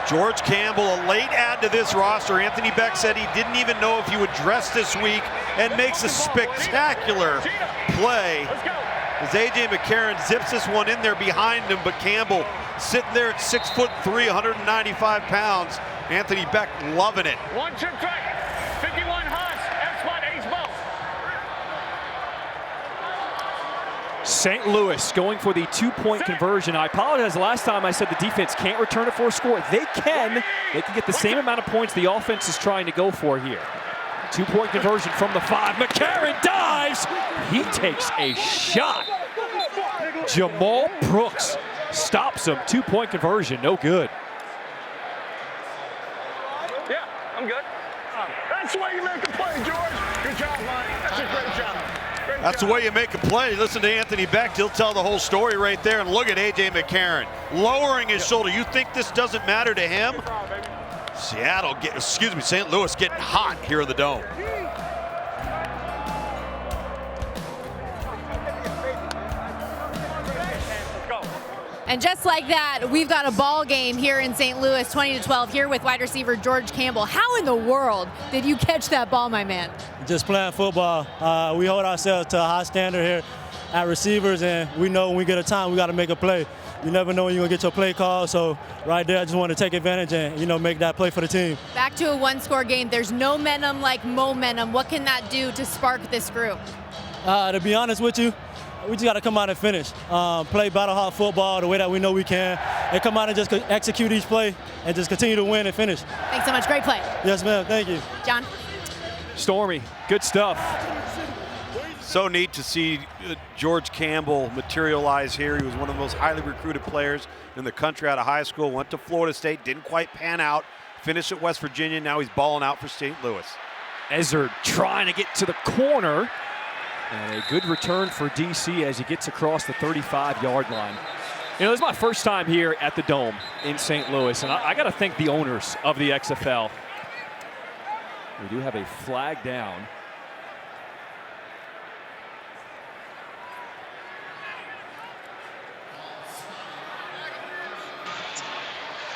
George Campbell, a late add to this roster. Anthony Beck said he didn't even know if he would dress this week, and makes a spectacular play as A.J. McCarron zips this one in there behind him, but Campbell sitting there at 6'3", 195 pounds. Anthony Beck loving it. 1 chip track, 51 Haas, F-spot, H-ball. St. Louis going for the 2-point conversion. I apologize, last time I said the defense can't return it for a score. They can. They can get the same amount of points the offense is trying to go for here. 2-point conversion from the 5. McCarron dives. He takes a shot. Jamal Brooks stops him. 2-point conversion, no good. Yeah, I'm good. That's the way you make a play, George. Good job, Mike. That's a great job. That's the way you make a play. Listen to Anthony Becht. He'll tell the whole story right there. And look at A.J. McCarron lowering his shoulder. You think this doesn't matter to him? St. Louis getting hot here in the Dome. And just like that, we've got a ball game here in St. Louis, 20-12, here with wide receiver George Campbell. How in the world did you catch that ball, my man? Just playing football. We hold ourselves to a high standard here at receivers, and we know when we get a time, we got to make a play. You never know when you're going to get your play call, so right there, I just want to take advantage and, make that play for the team. Back to a one-score game. There's no momentum like momentum. What can that do to spark this group? To be honest with you, we just got to come out and finish. Play Battlehawk football the way that we know we can, and come out and just execute each play and just continue to win and finish. Thanks so much. Great play. Yes, ma'am. Thank you. John? Stormy, good stuff. So neat to see George Campbell materialize here. He was one of the most highly recruited players in the country out of high school. Went to Florida State, didn't quite pan out. Finished at West Virginia. Now he's balling out for St. Louis. Ezzard trying to get to the corner. And a good return for DC as he gets across the 35-yard line. This is my first time here at the Dome in St. Louis, and I got to thank the owners of the XFL. We do have a flag down.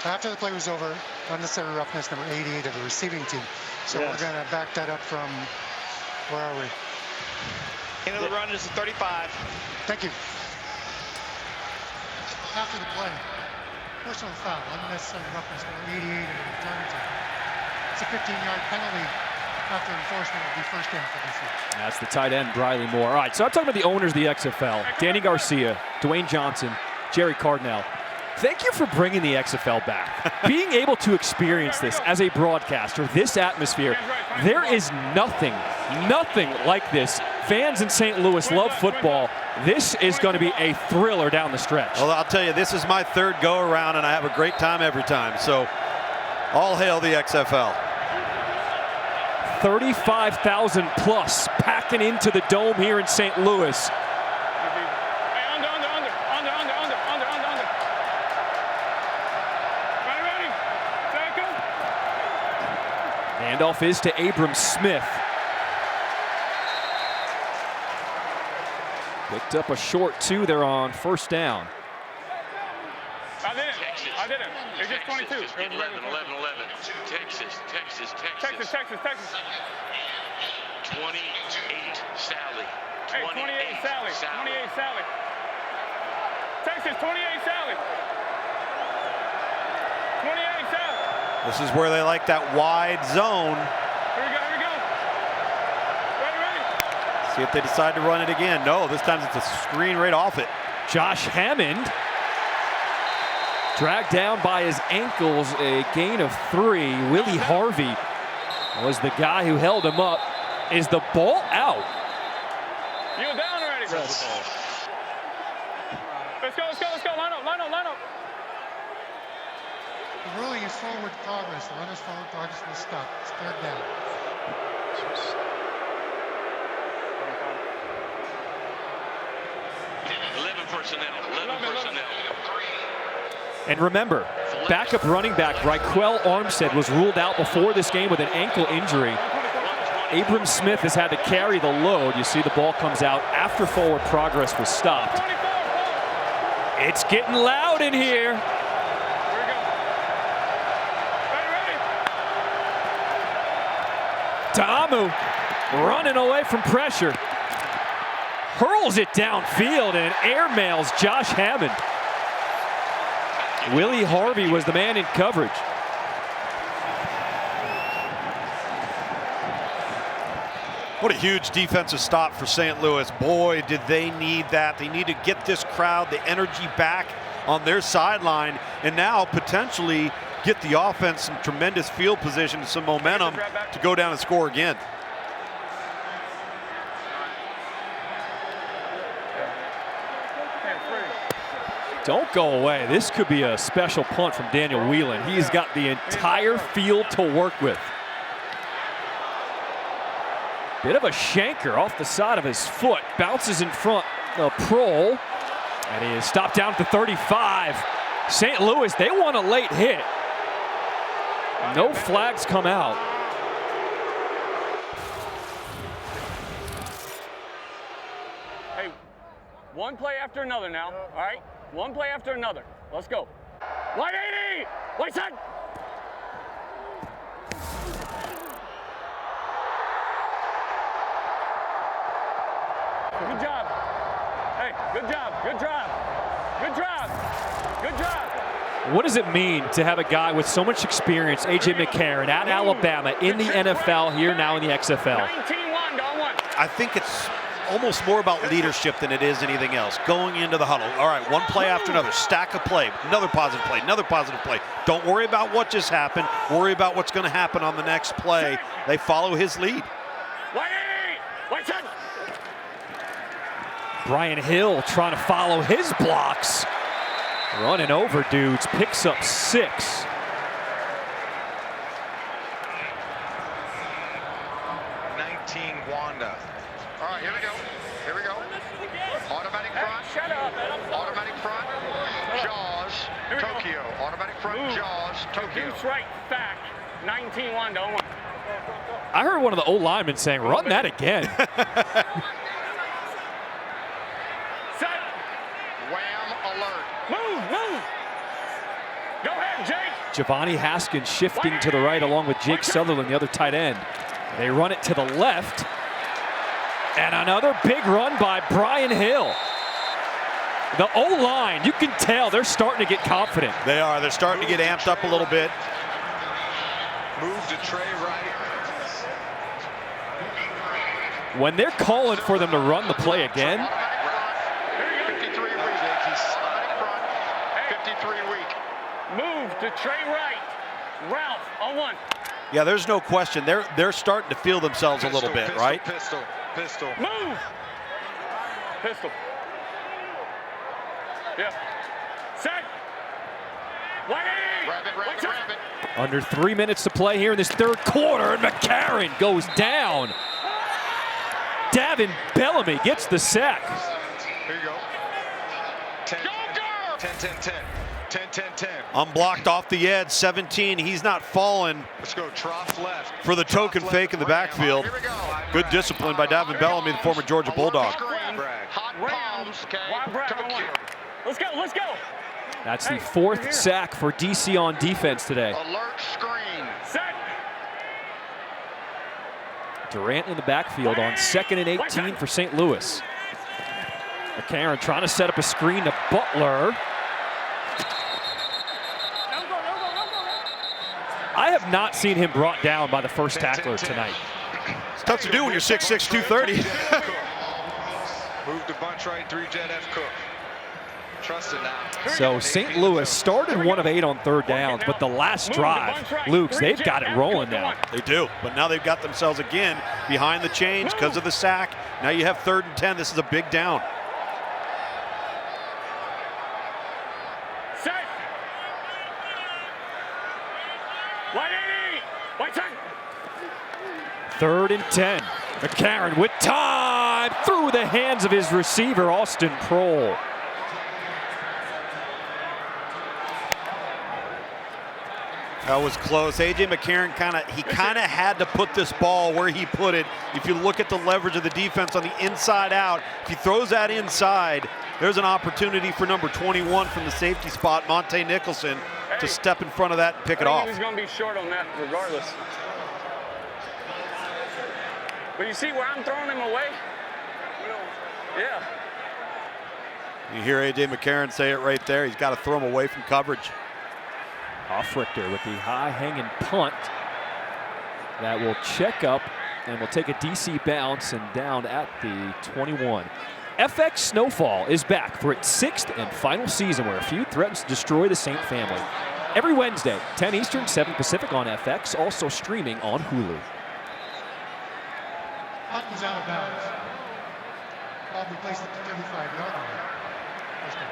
After the play was over, unnecessary roughness, number 88 of the receiving team. So we're going to back that up from, where are we? End of the run is the 35. Thank you. After the play, personal foul, unnecessary roughness, number 88 of the return team. It's a 15-yard penalty. After enforcement, will be first down for this one. That's the tight end, Briley Moore. All right, so I'm talking about the owners of the XFL. Danny Garcia, Dwayne Johnson, Jerry Cardinal. Thank you for bringing the XFL back. Being able to experience this as a broadcaster, this atmosphere, there is nothing like this. Fans in St. Louis love football. This is going to be a thriller down the stretch. Well, I'll tell you, this is my third go-around, and I have a great time every time. So, all hail the XFL. 35,000 plus packing into the Dome here in St. Louis. Handoff is to Abram Smith. Picked up a short two there on first down. I did it. It's just 22. 11. Texas. 28, Sally. 28, Sally. Texas, 28, Sally. 28, Sally. This is where they like that wide zone. Here we go. Ready. See if they decide to run it again. No, this time it's a screen right off it. Josh Hammond dragged down by his ankles, a gain of 3. Willie Harvey was the guy who held him up. Is the ball out? You're down already. Yes. Let's go. Line up. The ruling is forward progress. The runner's forward progress will stop. It's third down. Eleven personnel. And remember, backup running back Raquel Armstead was ruled out before this game with an ankle injury. Abram Smith has had to carry the load. You see the ball comes out after forward progress was stopped. It's getting loud in here. Ta'amu running away from pressure. Hurls it downfield and airmails Josh Hammond. Willie Harvey was the man in coverage. What a huge defensive stop for St. Louis. Boy, did they need that. They need to get this crowd, the energy back on their sideline, and now potentially get the offense some tremendous field position, some momentum to go down and score again. Don't go away. This could be a special punt from Daniel Whelan. He's got the entire field to work with. Bit of a shanker off the side of his foot. Bounces in front of Prohl. And he is stopped down at the 35. St. Louis, they want a late hit. No flags come out. Hey, one play after another now, all right? One play after another. Let's go. 180! Wait, son! Good job. Hey, good job. Good job. Good job. Good job. What does it mean to have a guy with so much experience, A.J. McCarron, at Alabama, in the NFL, here now in the XFL? 19-1, go one. I think it's almost more about leadership than it is anything else. Going into the huddle. All right, one play after another. Stack of play. Another positive play. Another positive play. Don't worry about what just happened. Worry about what's going to happen on the next play. They follow his lead. 180! Wait, son! Brian Hill trying to follow his blocks. Running over dudes, picks up 6. Wanda. All right, here we go. Here we go. Automatic front. Shut up. Automatic front. Jaws. Tokyo. Automatic front. Jaws. Tokyo. Deuce right back. 19-1, go one. I heard one of the old linemen saying, run that again. Set. Wham alert. Move. Go ahead, Jake. Giovanni Haskins shifting to the right along with Jake Sutherland, the other tight end. They run it to the left. And another big run by Brian Hill. The O-line, you can tell they're starting to get confident. They are. They're starting to get amped up a little bit. Move to Trey right. When they're calling for them to run the play again, 53 week. Automatic front. 53 week. Move to Trey right. Ralph, on one. Yeah, there's no question. They're starting to feel themselves a little bit, right? Pistol. Move. Pistol. Yeah. Set. 180. Rabbit. under 3 minutes to play here in this third quarter, and McCarron goes down. Davin Bellamy gets the sack. Here you go. 10-10-10. Unblocked off the edge, 17. He's not falling. Let's go, trough left. For the token fake in the backfield. Good discipline by Davin Bellamy, the former Georgia Bulldog. Let's go. That's the fourth sack for DC on defense today. Alert screen. Set. Durant in the backfield on 2nd and 18 for St. Louis. McCarron trying to set up a screen to Butler. I have not seen him brought down by the first tackler tonight. It's tough to do when you're 6'6", 230. Move the bunch right, 3 Jet F Cook. Trust it now. So St. Louis started 1 of 8 on third downs, but the last drive, Luke's, they've got it rolling now. They do, but now they've got themselves again behind the chains because of the sack. Now you have 3rd and 10. This is a big down. Set. 180. White side. 3rd and 10. McCarron with time through the hands of his receiver, Austin Prohl. That was close. A.J. McCarron kind of had to put this ball where he put it. If you look at the leverage of the defense on the inside out, if he throws that inside, there's an opportunity for number 21 from the safety spot, Monte Nicholson, to step in front of that and pick it off. He's going to be short on that regardless. But you see where I'm throwing him away? Yeah. You hear A.J. McCarron say it right there. He's got to throw him away from coverage. Richter with the high-hanging punt that will check up and will take a DC bounce and down at the 21. FX Snowfall is back for its 6th and final season where a feud threatens to destroy the Saint family. Every Wednesday, 10 Eastern, 7 Pacific on FX, also streaming on Hulu. Punt was out of bounds. Ball be placed at the 35-yard line. First down.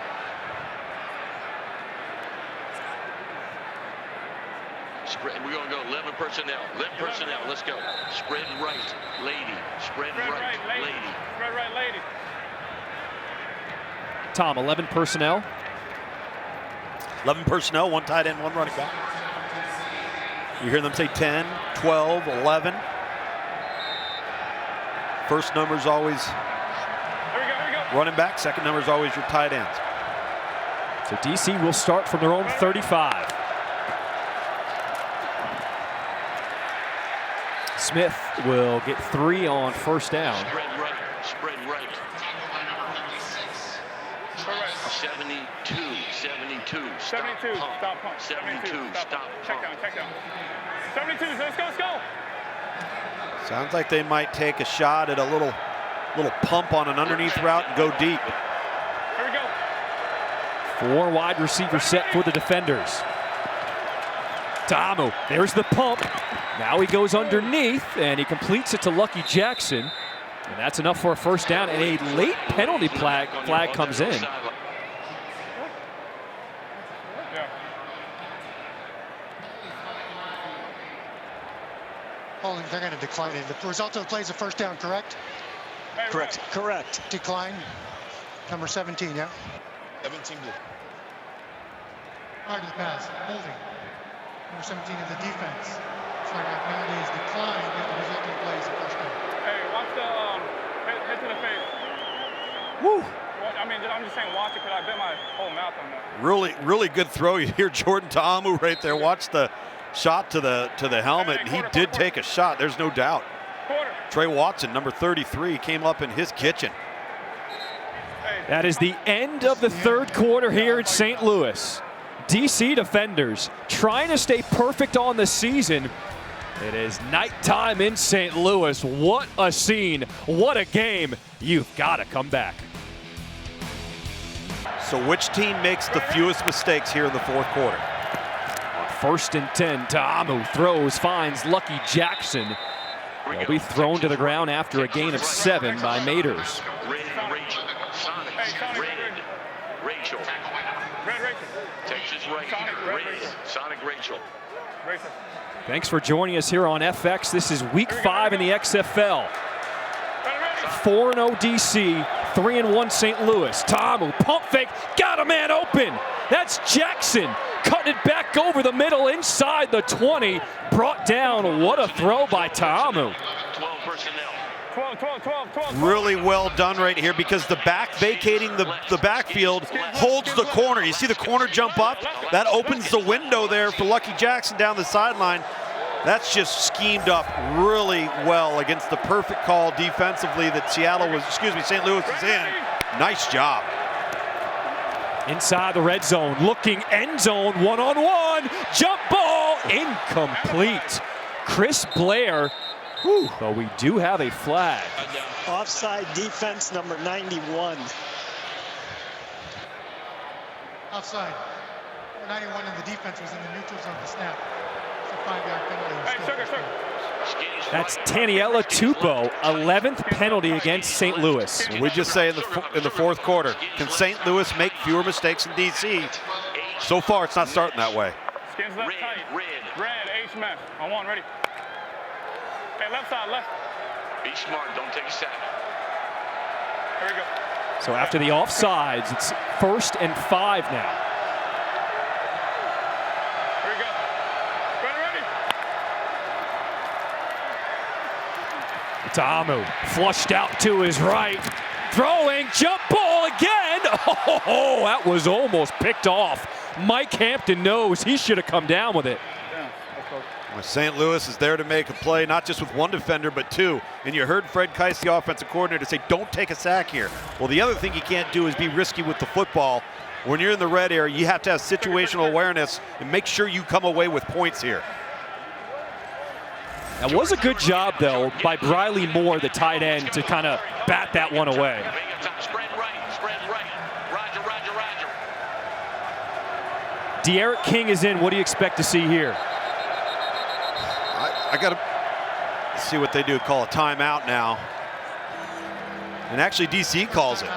Spread. We're going to go 11 personnel. 11 personnel. Let's go. Spread right, lady. Spread right, lady. Spread right, lady. Tom, 11 personnel. 11 personnel, 1 tight end, 1 running back. You hear them say 10, 12, 11. First number is always running back. Second number is always your tight ends. So DC will start from their own 35. Smith will get 3 on first down. Spread right. Spread right. 72. 72. 72. Stop pump. 72. Stop pump. Check down. 72. Let's go. Sounds like they might take a shot at a little pump on an underneath route and go deep. Here we go. 4 wide receiver set for the defenders. Ta'amu, there's the pump. Now he goes underneath and he completes it to Lucky Jackson. And that's enough for a first down, and a late penalty flag comes in. Holding, they're going to decline it. The result of the play is a first down, correct? Correct. Decline. Number 17, yeah? 17 blue. Hard to pass. Holding. Number 17 of the defense. Flag out penalty is declined. The result of the play is a first down. Hey, watch the hit to the face. Woo! I mean, I'm just saying watch it because I bit my whole mouth on that. Really good throw. You hear Jordan Ta'amu right there. Watch the shot to the helmet, and he did take a shot. There's no doubt. Trey Watson, number 33, came up in his kitchen. That is the end of the third quarter here in St. Louis. DC defenders trying to stay perfect on the season. It is nighttime in St. Louis. What a scene. What a game. You've got to come back. So which team makes the fewest mistakes here in the fourth quarter? On 1st and 10, Ta'amu throws, finds Lucky Jackson. They'll be thrown to the ground after a gain of 7 by Maters. Rachel. Texas right. Sonic Rachel. Thanks for joining us here on FX. This is week 5 in the XFL. 4-0 DC, 3-1 St. Louis. Ta'amu, pump fake, got a man open. That's Jackson, cutting it back over the middle inside the 20. Brought down, what a throw by Ta'amu. 12 personnel. 12. Really well done right here, because the back vacating the backfield holds the corner. You see the corner jump up? That opens the window there for Lucky Jackson down the sideline. That's just schemed up really well against the perfect call defensively that St. Louis is in. Nice job. Inside the red zone, looking end zone, one-on-one, jump ball, incomplete. Chris Blair, but we do have a flag. Offside defense, number 91. Outside. 91 in the defense was in the neutral zone to snap. It's a 5-yard penalty. That's Taniela Tupou, 11th penalty against St. Louis. We just say in the fourth quarter, can St. Louis make fewer mistakes in DC? So far, it's not starting that way. Skins left tight. Red, H-man. On 1, ready. Hey, left side, left. Be smart, don't take a sack. Here we go. So after the offsides, it's 1st and 5 now. Here we go. Ready. Ta'amu flushed out to his right. Throwing, jump ball again. Oh, that was almost picked off. Mike Hampton knows he should have come down with it. St. Louis is there to make a play, not just with one defender, but 2. And you heard Fred Keiss, the offensive coordinator, say, don't take a sack here. Well, the other thing you can't do is be risky with the football. When you're in the red area, you have to have situational awareness and make sure you come away with points here. That was a good job, though, by Briley Moore, the tight end, to kind of bat that one away. Spread right. Roger. De'Eric King is in. What do you expect to see here? I got to see what they do, call a timeout now. And actually, DC calls it.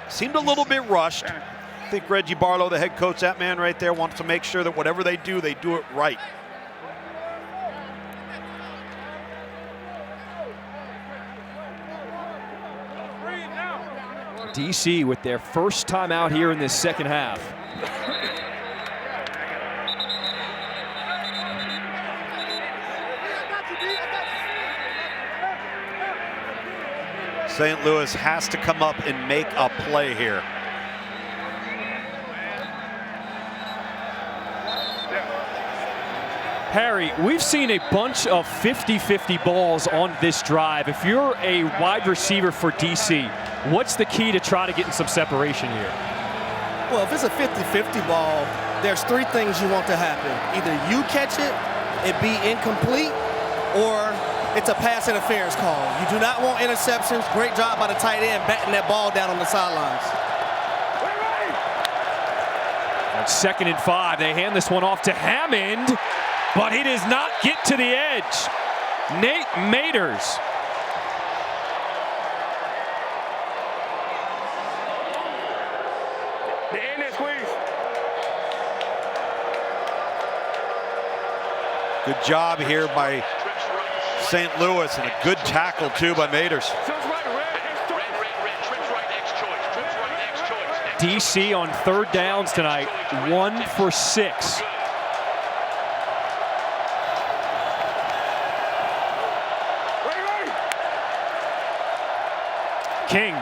Seemed a little bit rushed. I think Reggie Barlow, the head coach, that man right there, wants to make sure that whatever they do it right. DC with their first time out here in this second half. St. Louis has to come up and make a play here. Harry, we've seen a bunch of 50-50 balls on this drive. If you're a wide receiver for DC, what's the key to try to get in some separation here? Well, if it's a 50-50 ball, there's three things you want to happen. Either you catch it be incomplete, or it's a pass interference call. You do not want interceptions. Great job by the tight end batting that ball down on the sidelines. On 2nd and 5, they hand this one off to Hammond, but he does not get to the edge. Nate Maters. The end is squeeze. Good job here by St. Louis, and a good tackle too by Maters. DC on 3rd downs tonight, 1 for 6. King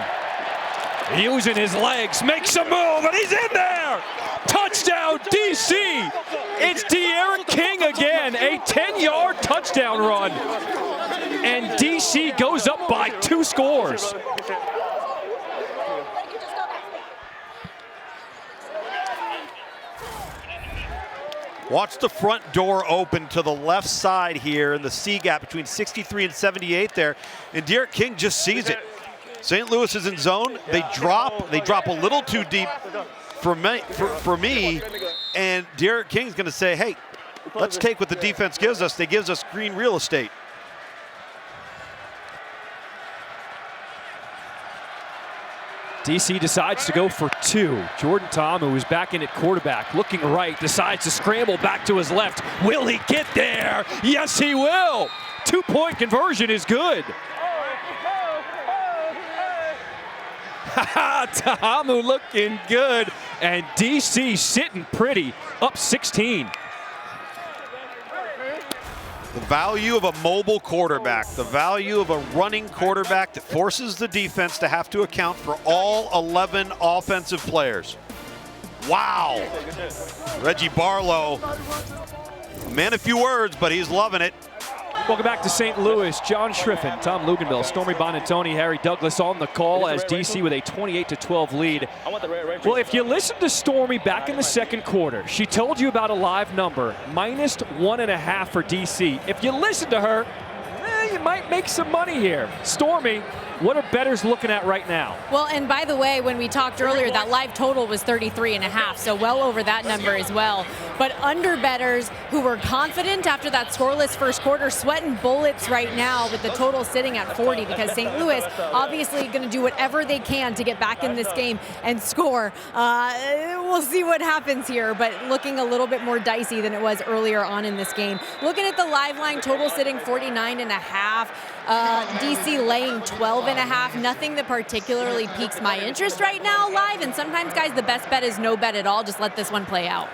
using his legs, makes a move, and he's in there! Touchdown, DC! It's De'Aaron King again, a 10-yard touchdown run. And DC goes up by 2 scores. Watch the front door open to the left side here in the C gap between 63 and 78 there, and De'Aaron King just sees it. St. Louis is in zone. They drop a little too deep for me, and De'Aaron King's going to say, hey, let's take what the defense gives us. They gives us green real estate. DC decides to go for 2. Jordan Ta'amu, who's back in at quarterback, looking right, decides to scramble back to his left. Will he get there? Yes, he will. 2-point conversion is good. Ta'amu looking good, and DC sitting pretty, up 16. The value of a mobile quarterback, the value of a running quarterback that forces the defense to have to account for all 11 offensive players. Wow. Reggie Barlow, a man of few words, but he's loving it. Welcome back to St. Louis. John Schriffen, Tom Luganville, Stormy Bonantoni, Harry Douglas on the call as DC with a 28-12 lead. Well, if you listen to Stormy back in the second quarter, she told you about a live number, -1.5 for DC. If you listen to her, you might make some money here. Stormy, what are bettors looking at right now? Well, and by the way, when we talked earlier, that live total was 33.5, so well over that number as well. But under bettors who were confident after that scoreless first quarter, sweating bullets right now with the total sitting at 40, because St. Louis obviously going to do whatever they can to get back in this game and score. We'll see what happens here, but looking a little bit more dicey than it was earlier on in this game. Looking at the live line, total sitting 49.5. DC laying 12.5. Nothing that particularly piques my interest right now live, and sometimes, guys, the best bet is no bet at all. Just let this one play out.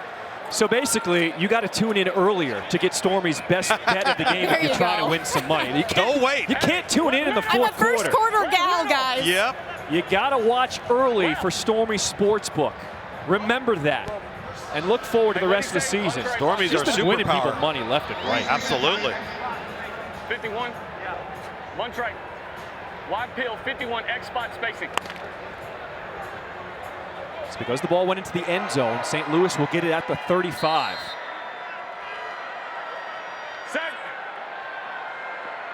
So basically, you got to tune in earlier to get Stormy's best bet of the game if you're trying to win some money. Don't wait. You can't tune in the fourth quarter. I'm a first quarter gal, guys. Yep. You got to watch early for Stormy Sportsbook. Remember that. And look forward to the rest of the season. Stormy's our superpower. Winning people superpower. money left and right. Absolutely. 51. Bunch right. Wide peel, 51, X spot spacing. It's because the ball went into the end zone. St. Louis will get it at the 35. Set.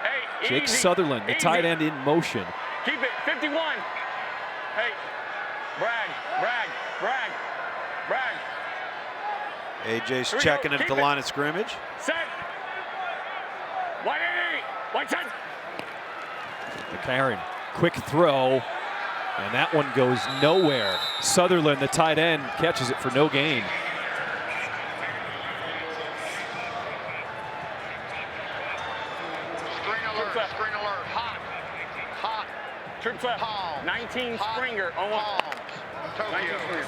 Hey, Jake easy, Sutherland, the easy. tight end in motion. Keep it, 51. Hey, brag. AJ's checking it at the line of scrimmage. Set. 180. 110. McCarron, quick throw, and that one goes nowhere. Sutherland, the tight end, catches it for no gain. Screen alert, hot. Trips left. 19 Springer. On 1. 19 Springer.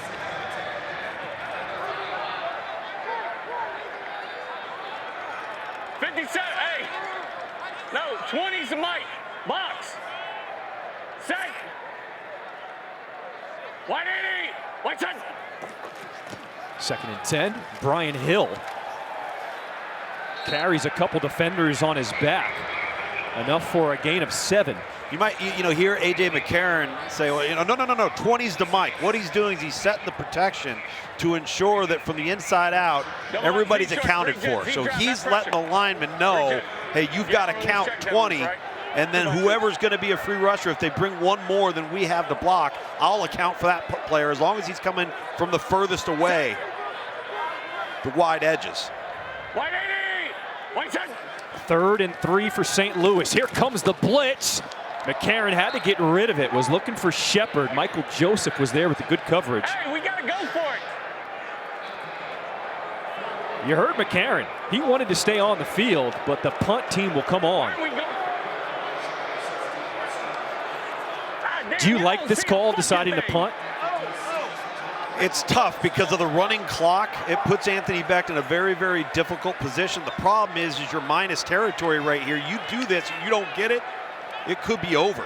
Hey! No, 20's the Mike. Box. Set. 180. White side. 2nd and 10. Brian Hill carries a couple defenders on his back. Enough for a gain of 7. You might, hear A.J. McCarron say, well, no, 20's to Mike. What he's doing is he's setting the protection to ensure that from the inside out, everybody's accounted for. So he's letting the lineman know, hey, you've got to count 20, and then whoever's going to be a free rusher, if they bring one more than we have to block, I'll account for that player as long as he's coming from the furthest away, the wide edges. 180! White side. 3rd and 3 for St. Louis. Here comes the blitz. McCarron had to get rid of it, was looking for Shepard. Michael Joseph was there with the good coverage. Hey, we got to go for it. You heard McCarron. He wanted to stay on the field, but the punt team will come on. Do you like this call, deciding to punt? It's tough because of the running clock. It puts Anthony Becht in a very, very difficult position. The problem is you're minus territory right here. You do this and you don't get it, it could be over.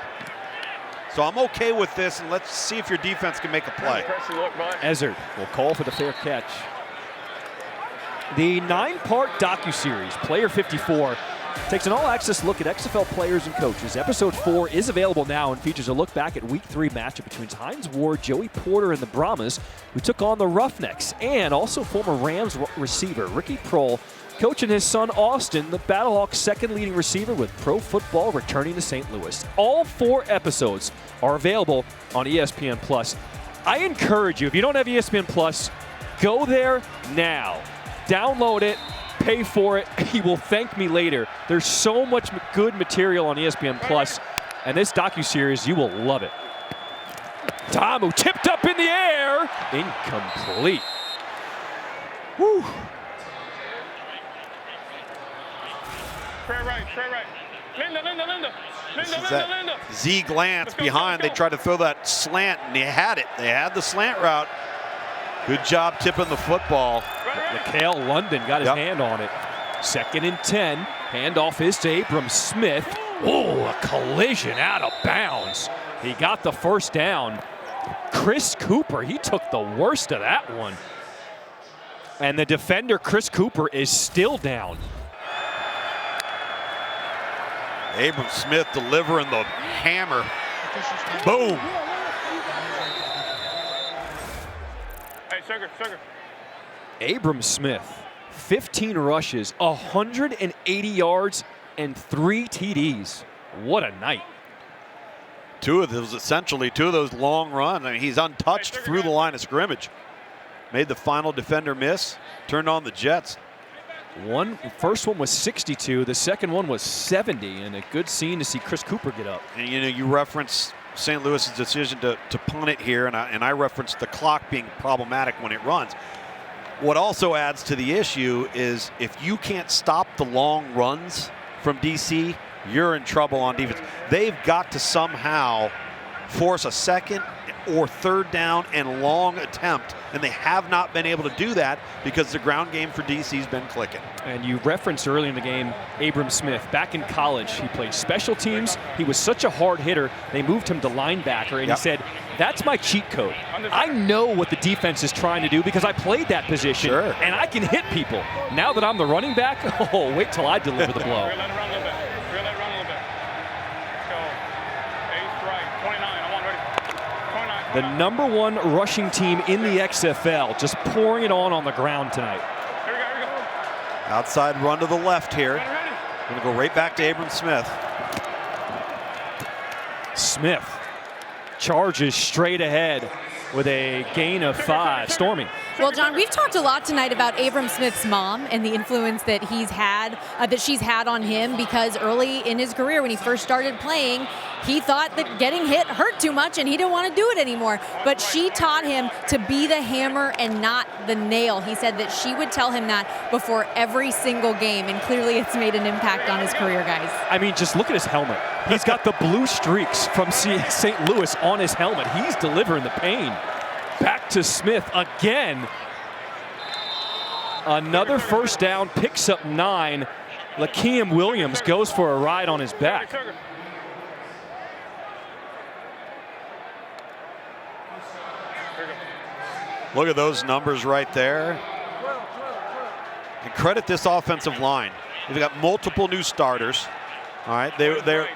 So I'm okay with this, and let's see if your defense can make a play. Ezzard will call for the fair catch. The 9-part docuseries, Player 54, takes an all-access look at XFL players and coaches. Episode 4 is available now and features a look back at Week 3 matchup between Hines Ward, Joey Porter, and the Brahmas, who took on the Roughnecks, and also former Rams receiver Ricky Prohl, coaching his son Austin, the Battlehawks' second leading receiver with pro football returning to St. Louis. All 4 episodes are available on ESPN+. I encourage you, if you don't have ESPN+, go there now. Download it. Pay for it. He will thank me later. There's so much good material on ESPN+, and this docuseries, you will love it. Tamu tipped up in the air. Incomplete. Woo. Straight right. Linda. This is that Z glance behind. They tried to throw that slant, and they had it. They had the slant route. Good job tipping the football. Mikhail London got his hand on it. 2nd and 10. Handoff is to Abram Smith. Oh, a collision out of bounds. He got the first down. Chris Cooper, he took the worst of that one. And the defender, Chris Cooper, is still down. Abram Smith delivering the hammer. Boom. Hey, Sugar. Abram Smith, 15 rushes, 180 yards, and 3 TDs. What a night. Two of those long runs. I mean, he's untouched through the line of scrimmage. Made the final defender miss, turned on the Jets. First one was 62, the second one was 70, and a good scene to see Chris Cooper get up. And you reference St. Louis's decision to punt it here, and I referenced the clock being problematic when it runs. What also adds to the issue is if you can't stop the long runs from DC, you're in trouble on defense. They've got to somehow force a 2nd or 3rd down and long attempt, and they have not been able to do that because the ground game for DC's been clicking. And you referenced early in the game Abram Smith. Back in college, he played special teams. He was such a hard hitter, they moved him to linebacker, and he said, that's my cheat code. I know what the defense is trying to do because I played that position, and I can hit people. Now that I'm the running back, wait till I deliver the blow. The #1 rushing team in the XFL, just pouring it on the ground tonight. Here we go. Outside run to the left here. Going to go right back to Abram Smith. Smith charges straight ahead with a gain of 5. Storming. Well, John, we've talked a lot tonight about Abram Smith's mom and the influence that she's had on him, because early in his career when he first started playing, he thought that getting hit hurt too much and he didn't want to do it anymore. But she taught him to be the hammer and not the nail. He said that she would tell him that before every single game, and clearly it's made an impact on his career, guys. I mean, just look at his helmet. He's got the blue streaks from St. Louis on his helmet. He's delivering the pain. Back to Smith again. Another first down, picks up 9. Lakeem Williams goes for a ride on his back. Look at those numbers right there. And credit this offensive line. They've got multiple new starters. All right, they're 29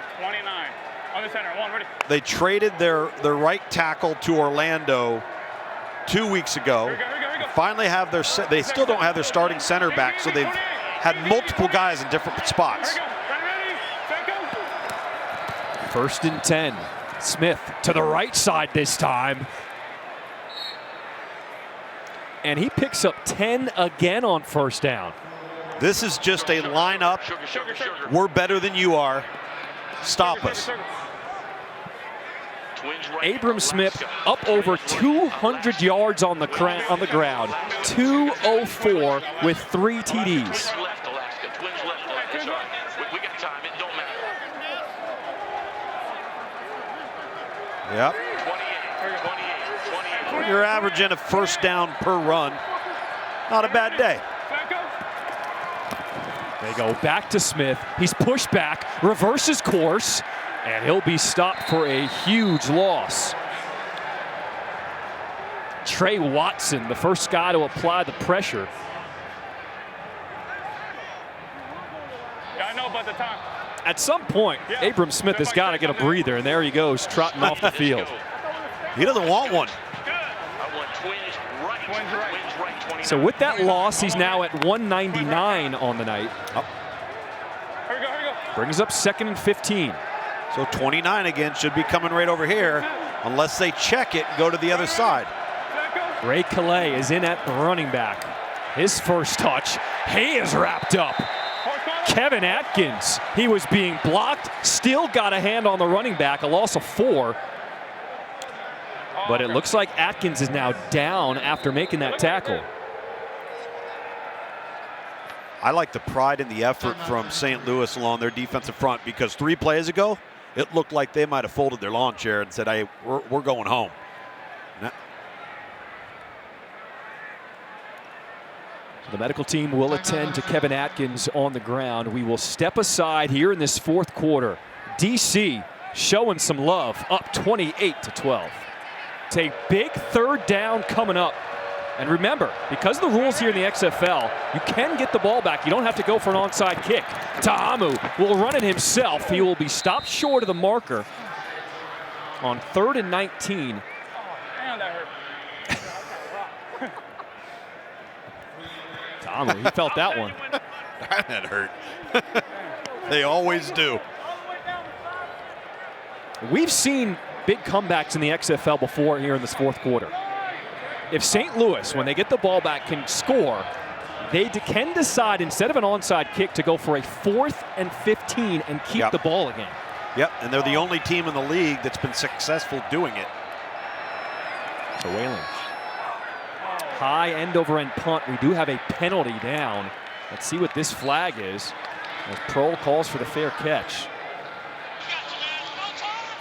on the center. 1 ready. They traded their right tackle to Orlando 2 weeks ago. Finally have they still don't have their starting center back, so they've had multiple guys in different spots. 1st and 10. Smith to the right side this time. And he picks up 10 again on first down. This is just a lineup. We're better than you are. Stop us. Abram Smith up over 200 yards on the ground. 204 with 3 TDs. Yep. You're averaging a first down per run. Not a bad day. They go back to Smith. He's pushed back, reverses course, and he'll be stopped for a huge loss. Trey Watson, the first guy to apply the pressure. Yeah, I know about the time. At some point, Abram Smith has got to get a breather, and there he goes, trotting off the field. He doesn't want one. So with that loss, he's now at 199 on the night. Oh. Here we go. Brings up 2nd and 15. So 29 again should be coming right over here, unless they check it and go to the other side. Ray Calais is in at running back. His first touch, he is wrapped up. Kevin Atkins, he was being blocked, still got a hand on the running back, a loss of 4. But it looks like Atkins is now down after making that tackle. I like the pride and the effort from St. Louis along their defensive front, because 3 plays ago, it looked like they might have folded their lawn chair and said, hey, we're going home. The medical team will attend to Kevin Atkins on the ground. We will step aside here in this 4th quarter. DC showing some love, up 28-12. It's a big 3rd down coming up. And remember, because of the rules here in the XFL, you can get the ball back. You don't have to go for an onside kick. Ta'amu will run it himself. He will be stopped short of the marker on 3rd and 19. Damn, that hurt. Ta'amu, he felt that one. That hurt. They always do. We've seen big comebacks in the XFL before here in this 4th quarter. If St. Louis, when they get the ball back, can score, they can decide, instead of an onside kick, to go for a 4th and 15 and keep the ball again. Yep, and they're the only team in the league that's been successful doing it. So Whalen. High end over end punt. We do have a penalty down. Let's see what this flag is. As Prohl calls for the fair catch.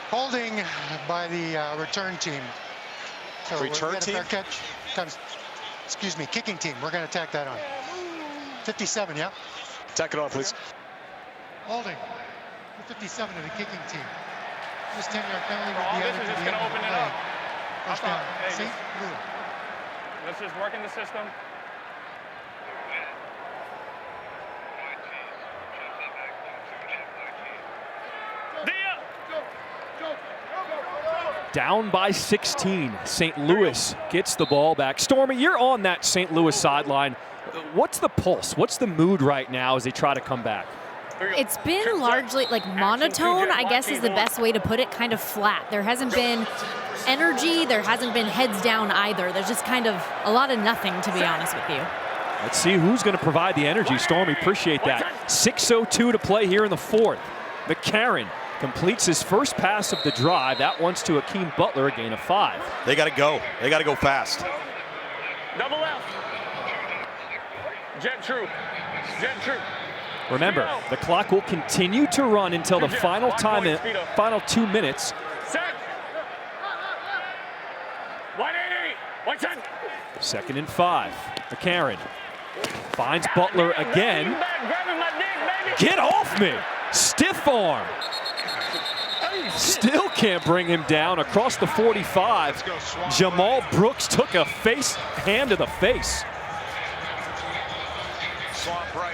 Holding by the return team. So return team? Fair catch. Excuse me, kicking team. We're going to tack that on. 57, yeah? Tack it on, please. Holding. The 57 of the kicking team. This 10-yard penalty will be added to the end of the play. First down. St. Louis. Let's just work in the system. Down by 16. St. Louis gets the ball back. Stormy, you're on that St. Louis sideline. What's the pulse? What's the mood right now as they try to come back? It's been largely like monotone, I guess is the best way to put it, kind of flat. There hasn't been energy, there hasn't been heads down either. There's just kind of a lot of nothing, to be honest with you. Let's see who's going to provide the energy. Stormy, appreciate that. 6:02 to play here in the fourth. McCarron completes his first pass of the drive. That one's to Akeem Butler, a gain of 5. They got to go. They got to go fast. Double left. Jet true. Jet true. Remember, the clock will continue to run until the final time, final 2 minutes. Set. 180. 110. 2nd and 5. McCarron finds Butler again. Get off me! Stiff arm. Still can't bring him down across the 45. Jamal Brooks took a hand to the face.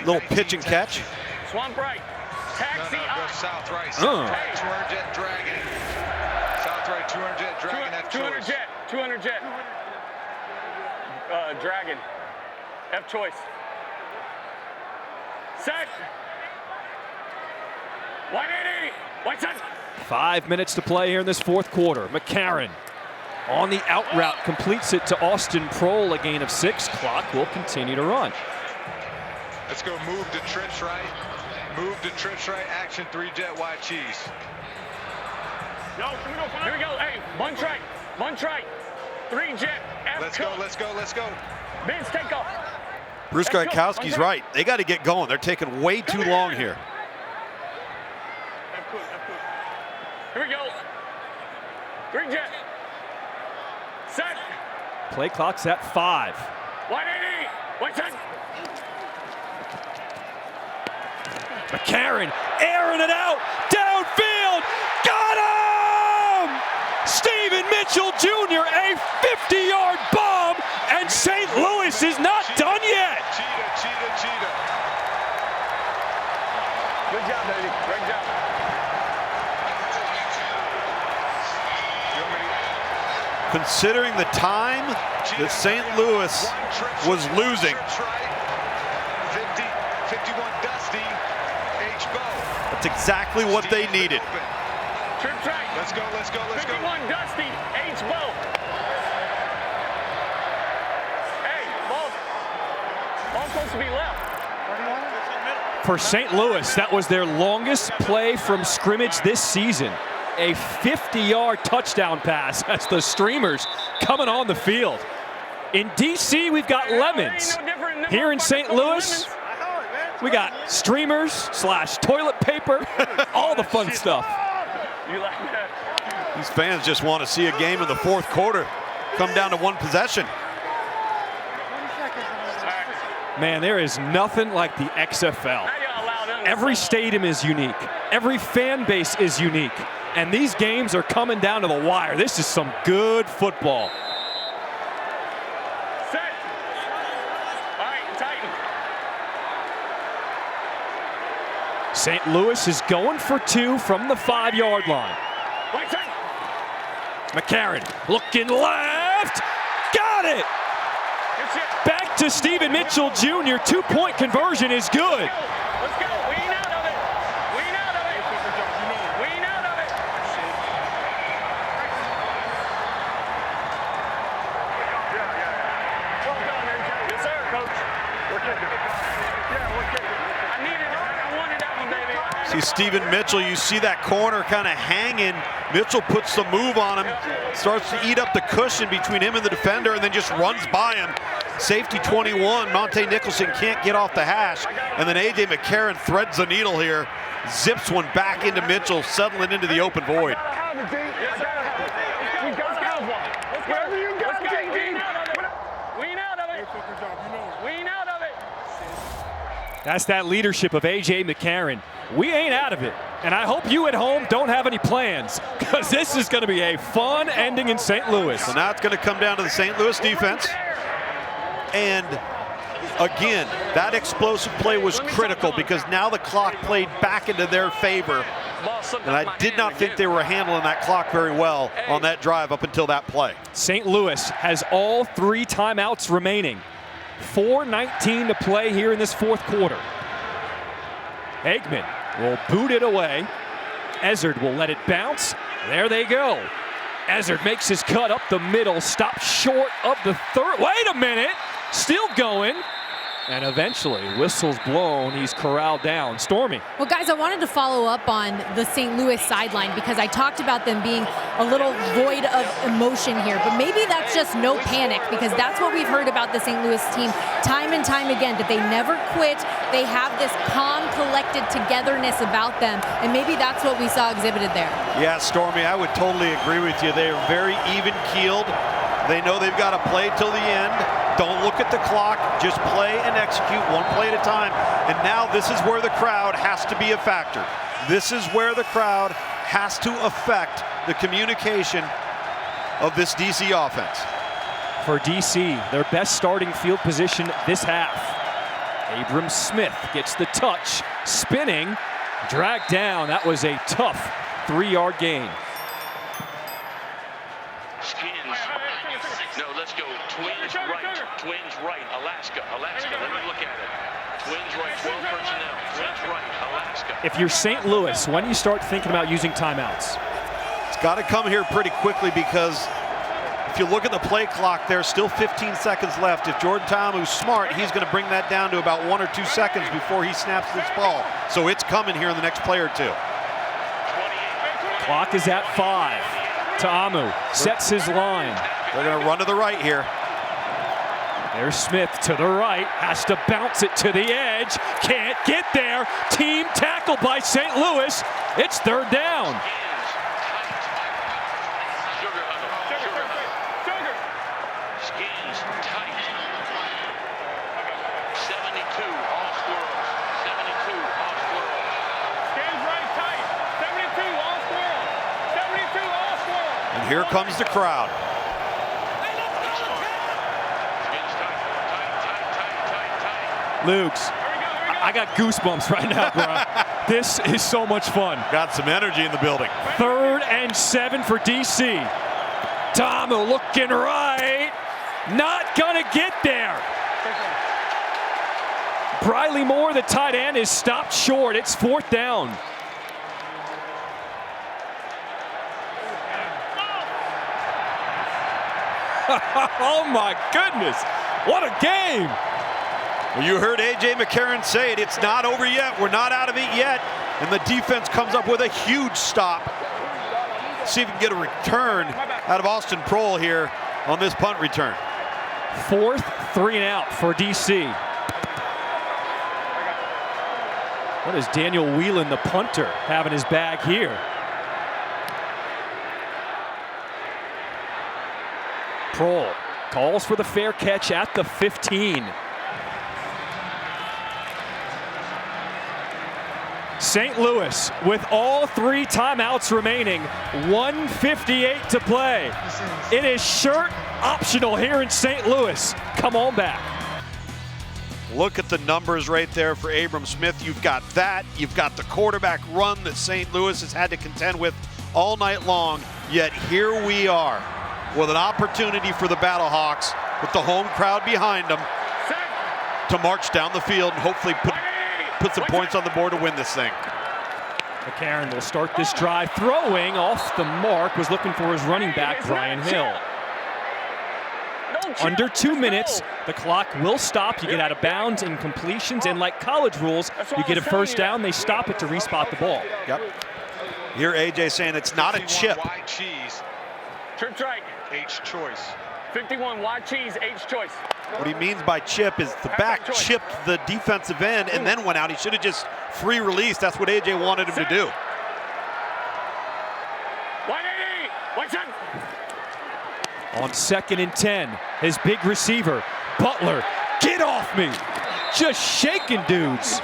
Little pitch and catch. Swamp right. Taxi go south right. 200 jet dragon. South right, 200 jet dragon. 200 jet. 200 jet. Dragon. F choice. Set. 180. 110. 5 minutes to play here in this fourth quarter. McCarron on the out route completes it to Austin Prohl, a gain of 6. Clock will continue to run. Let's go move to trench right. Move to trench right. Action 3 jet wide cheese. Here we go. Hey, bunch right. Bunch right. 3 jet. F let's go. Let's go. Let's go. Vince, take off. Bruce Gajkowski's right. They got to get going. They're taking way too long here. Here we go. 3 jet. Set. Play clock's at 5. 180. 110. McCarron airing it out. Downfield. Got him! Stephen Mitchell Jr., a 50-yard bomb, and St. Louis is not done yet. Cheetah. Good job, baby. Great job. Considering the time that St. Louis was losing. 50, 51 Dusty, H. Bow. That's exactly what they needed. Trip track. Let's go. 51 Dusty, H. Bow. Hey, ball's supposed to be left. For St. Louis, that was their longest play from scrimmage this season. A 50-yard touchdown pass. That's the Streamers coming on the field. In D.C., we've got Lemons. Here in St. Louis, we got Streamers / toilet paper, all the fun stuff. You like that? These fans just want to see a game in the fourth quarter come down to 1 possession. Man, there is nothing like the XFL. Every stadium is unique. Every fan base is unique. And these games are coming down to the wire. This is some good football. Set. All right, tighten. St. Louis is going for 2 from the 5-yard line. McCarron looking left. Got it. Back to Stephen Mitchell Jr. 2-point conversion is good. Let's go. We ain't out of it. We ain't out of it. We ain't out of it. Well done, AJ. Yes, sir, coach. We're kicking. Yeah, we're kicking. I needed it. I wanted that one, baby. See Stephen Mitchell, you see that corner kind of hanging. Mitchell puts the move on him, starts to eat up the cushion between him and the defender, and then just runs by him. Safety 21, Monte Nicholson can't get off the hash, and then A.J. McCarron threads the needle here, zips one back into Mitchell, settling into the open void. That's that leadership of A.J. McCarron. We ain't out of it. And I hope you at home don't have any plans, because this is going to be a fun ending in St. Louis. So now it's going to come down to the St. Louis defense. And again, that explosive play was critical because now the clock played back into their favor. And I did not think they were handling that clock very well on that drive up until that play. St. Louis has all 3 timeouts remaining. 4:19 to play here in this fourth quarter. Aikman will boot it away. Ezzard will let it bounce. There they go. Ezzard makes his cut up the middle, stops short of the third. Wait a minute, still going. And eventually, whistle's blown, he's corralled down. Stormy. Well, guys, I wanted to follow up on the St. Louis sideline because I talked about them being a little void of emotion here, but maybe that's just no panic because that's what we've heard about the St. Louis team time and time again, that they never quit. They have this calm, collected togetherness about them, and maybe that's what we saw exhibited there. Yeah, Stormy, I would totally agree with you. They are very even-keeled. They know they've got to play till the end. Don't look at the clock, just play and execute one play at a time. And now this is where the crowd has to be a factor. This is where the crowd has to affect the communication of this DC offense. For DC, their best starting field position this half. Abram Smith gets the touch, spinning, dragged down. That was a tough 3-yard gain. No, let's go. Twins right. Alaska. Let me look at it. Twins right, 12 personnel. Twins right, Alaska. If you're St. Louis, when do you start thinking about using timeouts? It's got to come here pretty quickly because if you look at the play clock, there's still 15 seconds left. If Jordan Ta'amu's smart, he's going to bring that down to about 1 or 2 seconds before he snaps this ball. So it's coming here in the next play or two. Clock is at 5. Ta'amu sets his line. They're going to run to the right here. There's Smith to the right, has to bounce it to the edge, can't get there. Team tackled by St. Louis. It's third down. Skins tight. 72 all squirrels. 72 all squirrels. Skins right tight. 72 all squirrels. 72 all squirrels. And here comes the crowd. Luke's, I got goosebumps right now, bro. This is so much fun. Got some energy in the building. 3rd and 7 for DC. Ta'amu looking right. Not gonna get there. Briley Moore, the tight end, is stopped short. It's 4th down. Oh my goodness, what a game. Well, you heard A.J. McCarron say it. It's not over yet. We're not out of it yet. And the defense comes up with a huge stop. See if we can get a return out of Austin Prohl here on this punt return. 4th, 3 and out for DC. What is Daniel Whelan, the punter, have in his bag here? Prohl calls for the fair catch at the 15. St. Louis with all 3 timeouts remaining, 1:58 to play. It is shirt optional here in St. Louis. Come on back. Look at the numbers right there for Abram Smith. You've got that. You've got the quarterback run that St. Louis has had to contend with all night long. Yet here we are with an opportunity for the Battlehawks with the home crowd behind them to march down the field and hopefully put some points on the board to win this thing. McCarron will start this drive throwing off the mark, was looking for his running back, Brian Hill. Under 2 minutes, the clock will stop. You get out of bounds in completions, and like college rules, you get a first down, they stop it to respot the ball. Yep. Hear AJ saying it's not a chip. Wide cheese. Trips right. H choice. 51 wide cheese, H choice. What he means by chip is the back chipped the defensive end and then went out. He should have just free released. That's what AJ wanted him to do. 180. 110. On 2nd and 10, his big receiver, Butler, get off me. Just shaking dudes.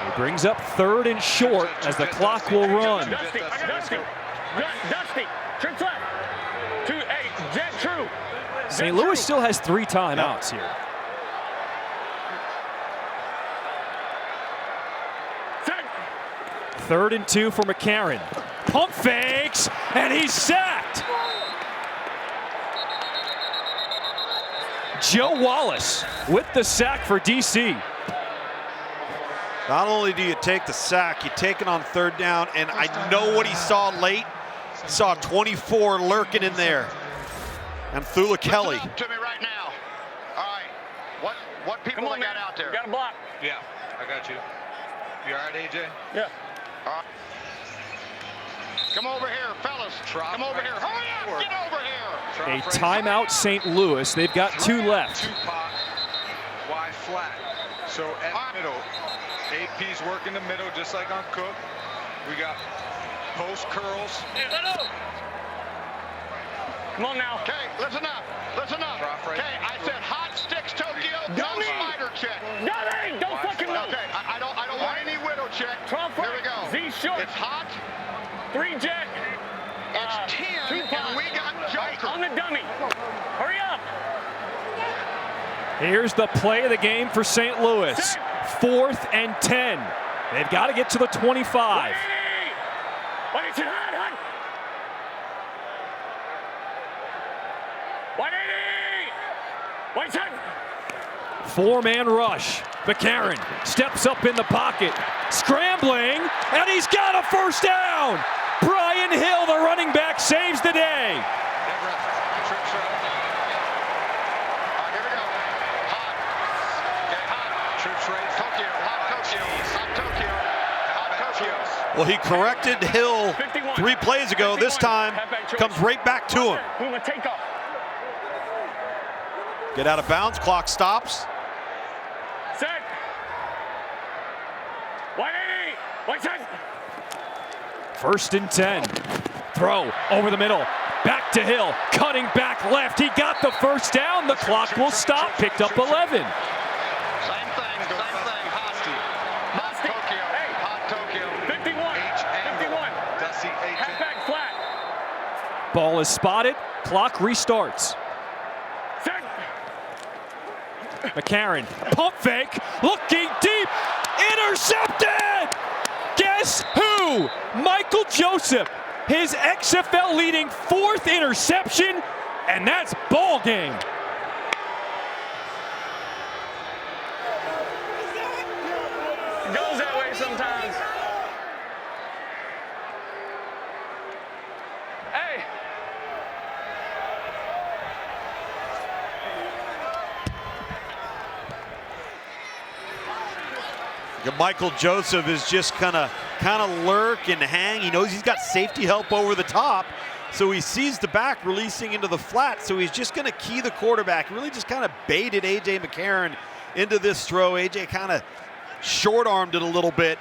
He brings up 3rd and short as the clock will run. Dusty. Trips left. 2-8. Jet true. St. Louis still has 3 timeouts here. Set. 3rd and 2 for McCarron. Pump fakes, and he's sacked. Joe Wallace with the sack for DC. Not only do you take the sack, you take it on third down, and I know what he saw late. He saw 24 lurking in there. And Thula Kelly. Listen up to me right now. All right. What people they got out there? You got a block. Yeah, I got you. You all right, AJ? Yeah. All right. Come over here, fellas. Come over here. Hurry up! Get over here. A timeout, St. Louis. They've got 2 left. 2 pop, Y flat. So at middle, AP's working the middle just like on Cook. We got post curls. Come on now. Okay, listen up. Listen up. Okay, I said hot sticks, Tokyo. No spider check. Dummy! Don't fucking move. Okay, I don't want any widow check. Trump Here we go. Z short. It's hot. 3 jet. It's 10, and we got Joker. On the dummy. Hurry up. Here's the play of the game for St. Louis. 4th and 10. They've got to get to the 25. Four-man rush. McCarron steps up in the pocket, scrambling, and he's got a first down. Brian Hill, the running back, saves the day. Well, he corrected Hill 3 plays ago. This time comes right back to him. Get out of bounds, clock stops. Set. 180. First and 10. Throw over the middle. Back to Hill. Cutting back left. He got the first down. The clock will stop. Picked up 11. Same thing. Hot Tokyo. Hey. Hot Tokyo. 51. Halfback flat. Ball is spotted. Clock restarts. Set. McCarron, pump fake, looking deep, intercepted! Guess who? Michael Joseph, his XFL leading 4th interception, and that's ball game. It goes that way sometimes. Hey. Michael Joseph is just kind of lurk and hang. He knows he's got safety help over the top, so he sees the back releasing into the flat, so he's just going to key the quarterback. Really just kind of baited A.J. McCarron into this throw. A.J. kind of short-armed it a little bit,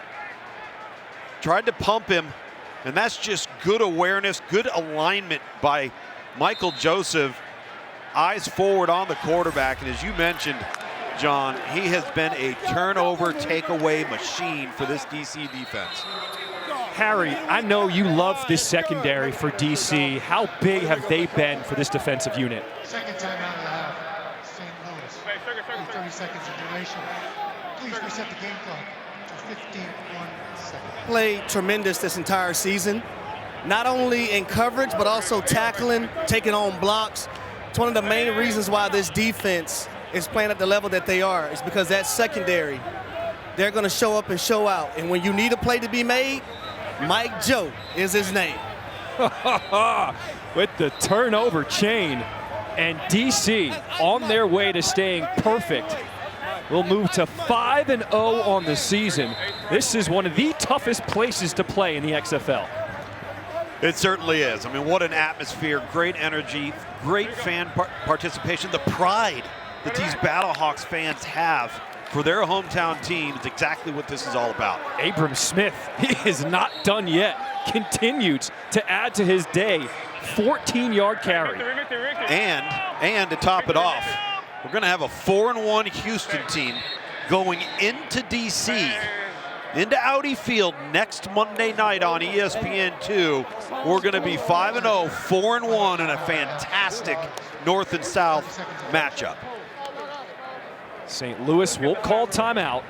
tried to pump him, and that's just good awareness, good alignment by Michael Joseph. Eyes forward on the quarterback, and as you mentioned, John, he has been a turnover takeaway machine for this DC defense. Harry, I know you love this secondary for DC. How big have they been for this defensive unit? Second time out of the half, St. Louis. 30 seconds of duration. Please reset the game clock to 51 seconds. Played tremendous this entire season, not only in coverage, but also tackling, taking on blocks. It's one of the main reasons why this defense is playing at the level that they are, is because that secondary, they're going to show up and show out. And when you need a play to be made, Mike Joe is his name. With the turnover chain, and DC on their way to staying perfect. We'll move to 5-0 on the season. This is one of the toughest places to play in the XFL. It certainly is. I mean, what an atmosphere, great energy, great fan participation, the pride that these Battlehawks fans have for their hometown team is exactly what this is all about. Abram Smith, he is not done yet. Continues to add to his day. 14-yard carry. And to top it off, we're going to have a 4-1 Houston team going into DC, into Audi Field next Monday night on ESPN2. We're going to be 5-0, 4-1 in a fantastic North and South matchup. St. Louis will call timeout.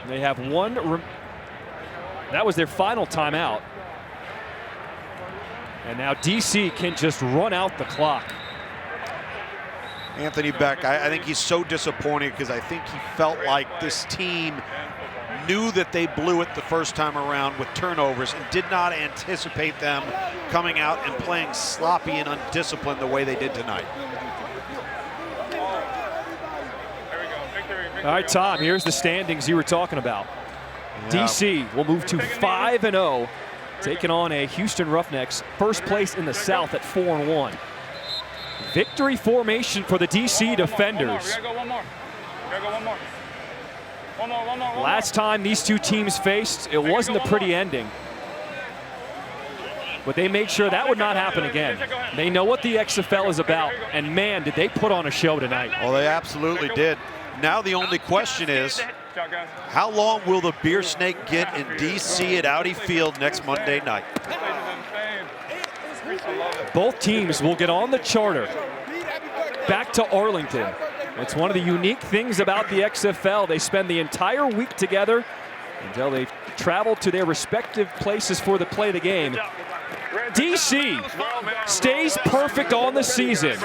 They have one. That was their final timeout. And now DC can just run out the clock. Anthony Beck, I think he's so disappointed because I think he felt like this team knew that they blew it the first time around with turnovers and did not anticipate them coming out and playing sloppy and undisciplined the way they did tonight. All right, Tom, here's the standings you were talking about. Yeah. DC will move to 5-0, taking on a Houston Roughnecks, first place in the South at 4-1. Victory formation for the DC Defenders. We gotta go one more. We gotta go one more. One more. Last time these two teams faced, it wasn't a pretty ending. But they made sure that would not happen again. They know what the XFL is about, and man, did they put on a show tonight. Well, they absolutely did. Now the only question is, how long will the Beer Snake get in DC at Audi Field next Monday night? Both teams will get on the charter back to Arlington. It's one of the unique things about the XFL. They spend the entire week together until they travel to their respective places for the play of the game. DC stays perfect on the season.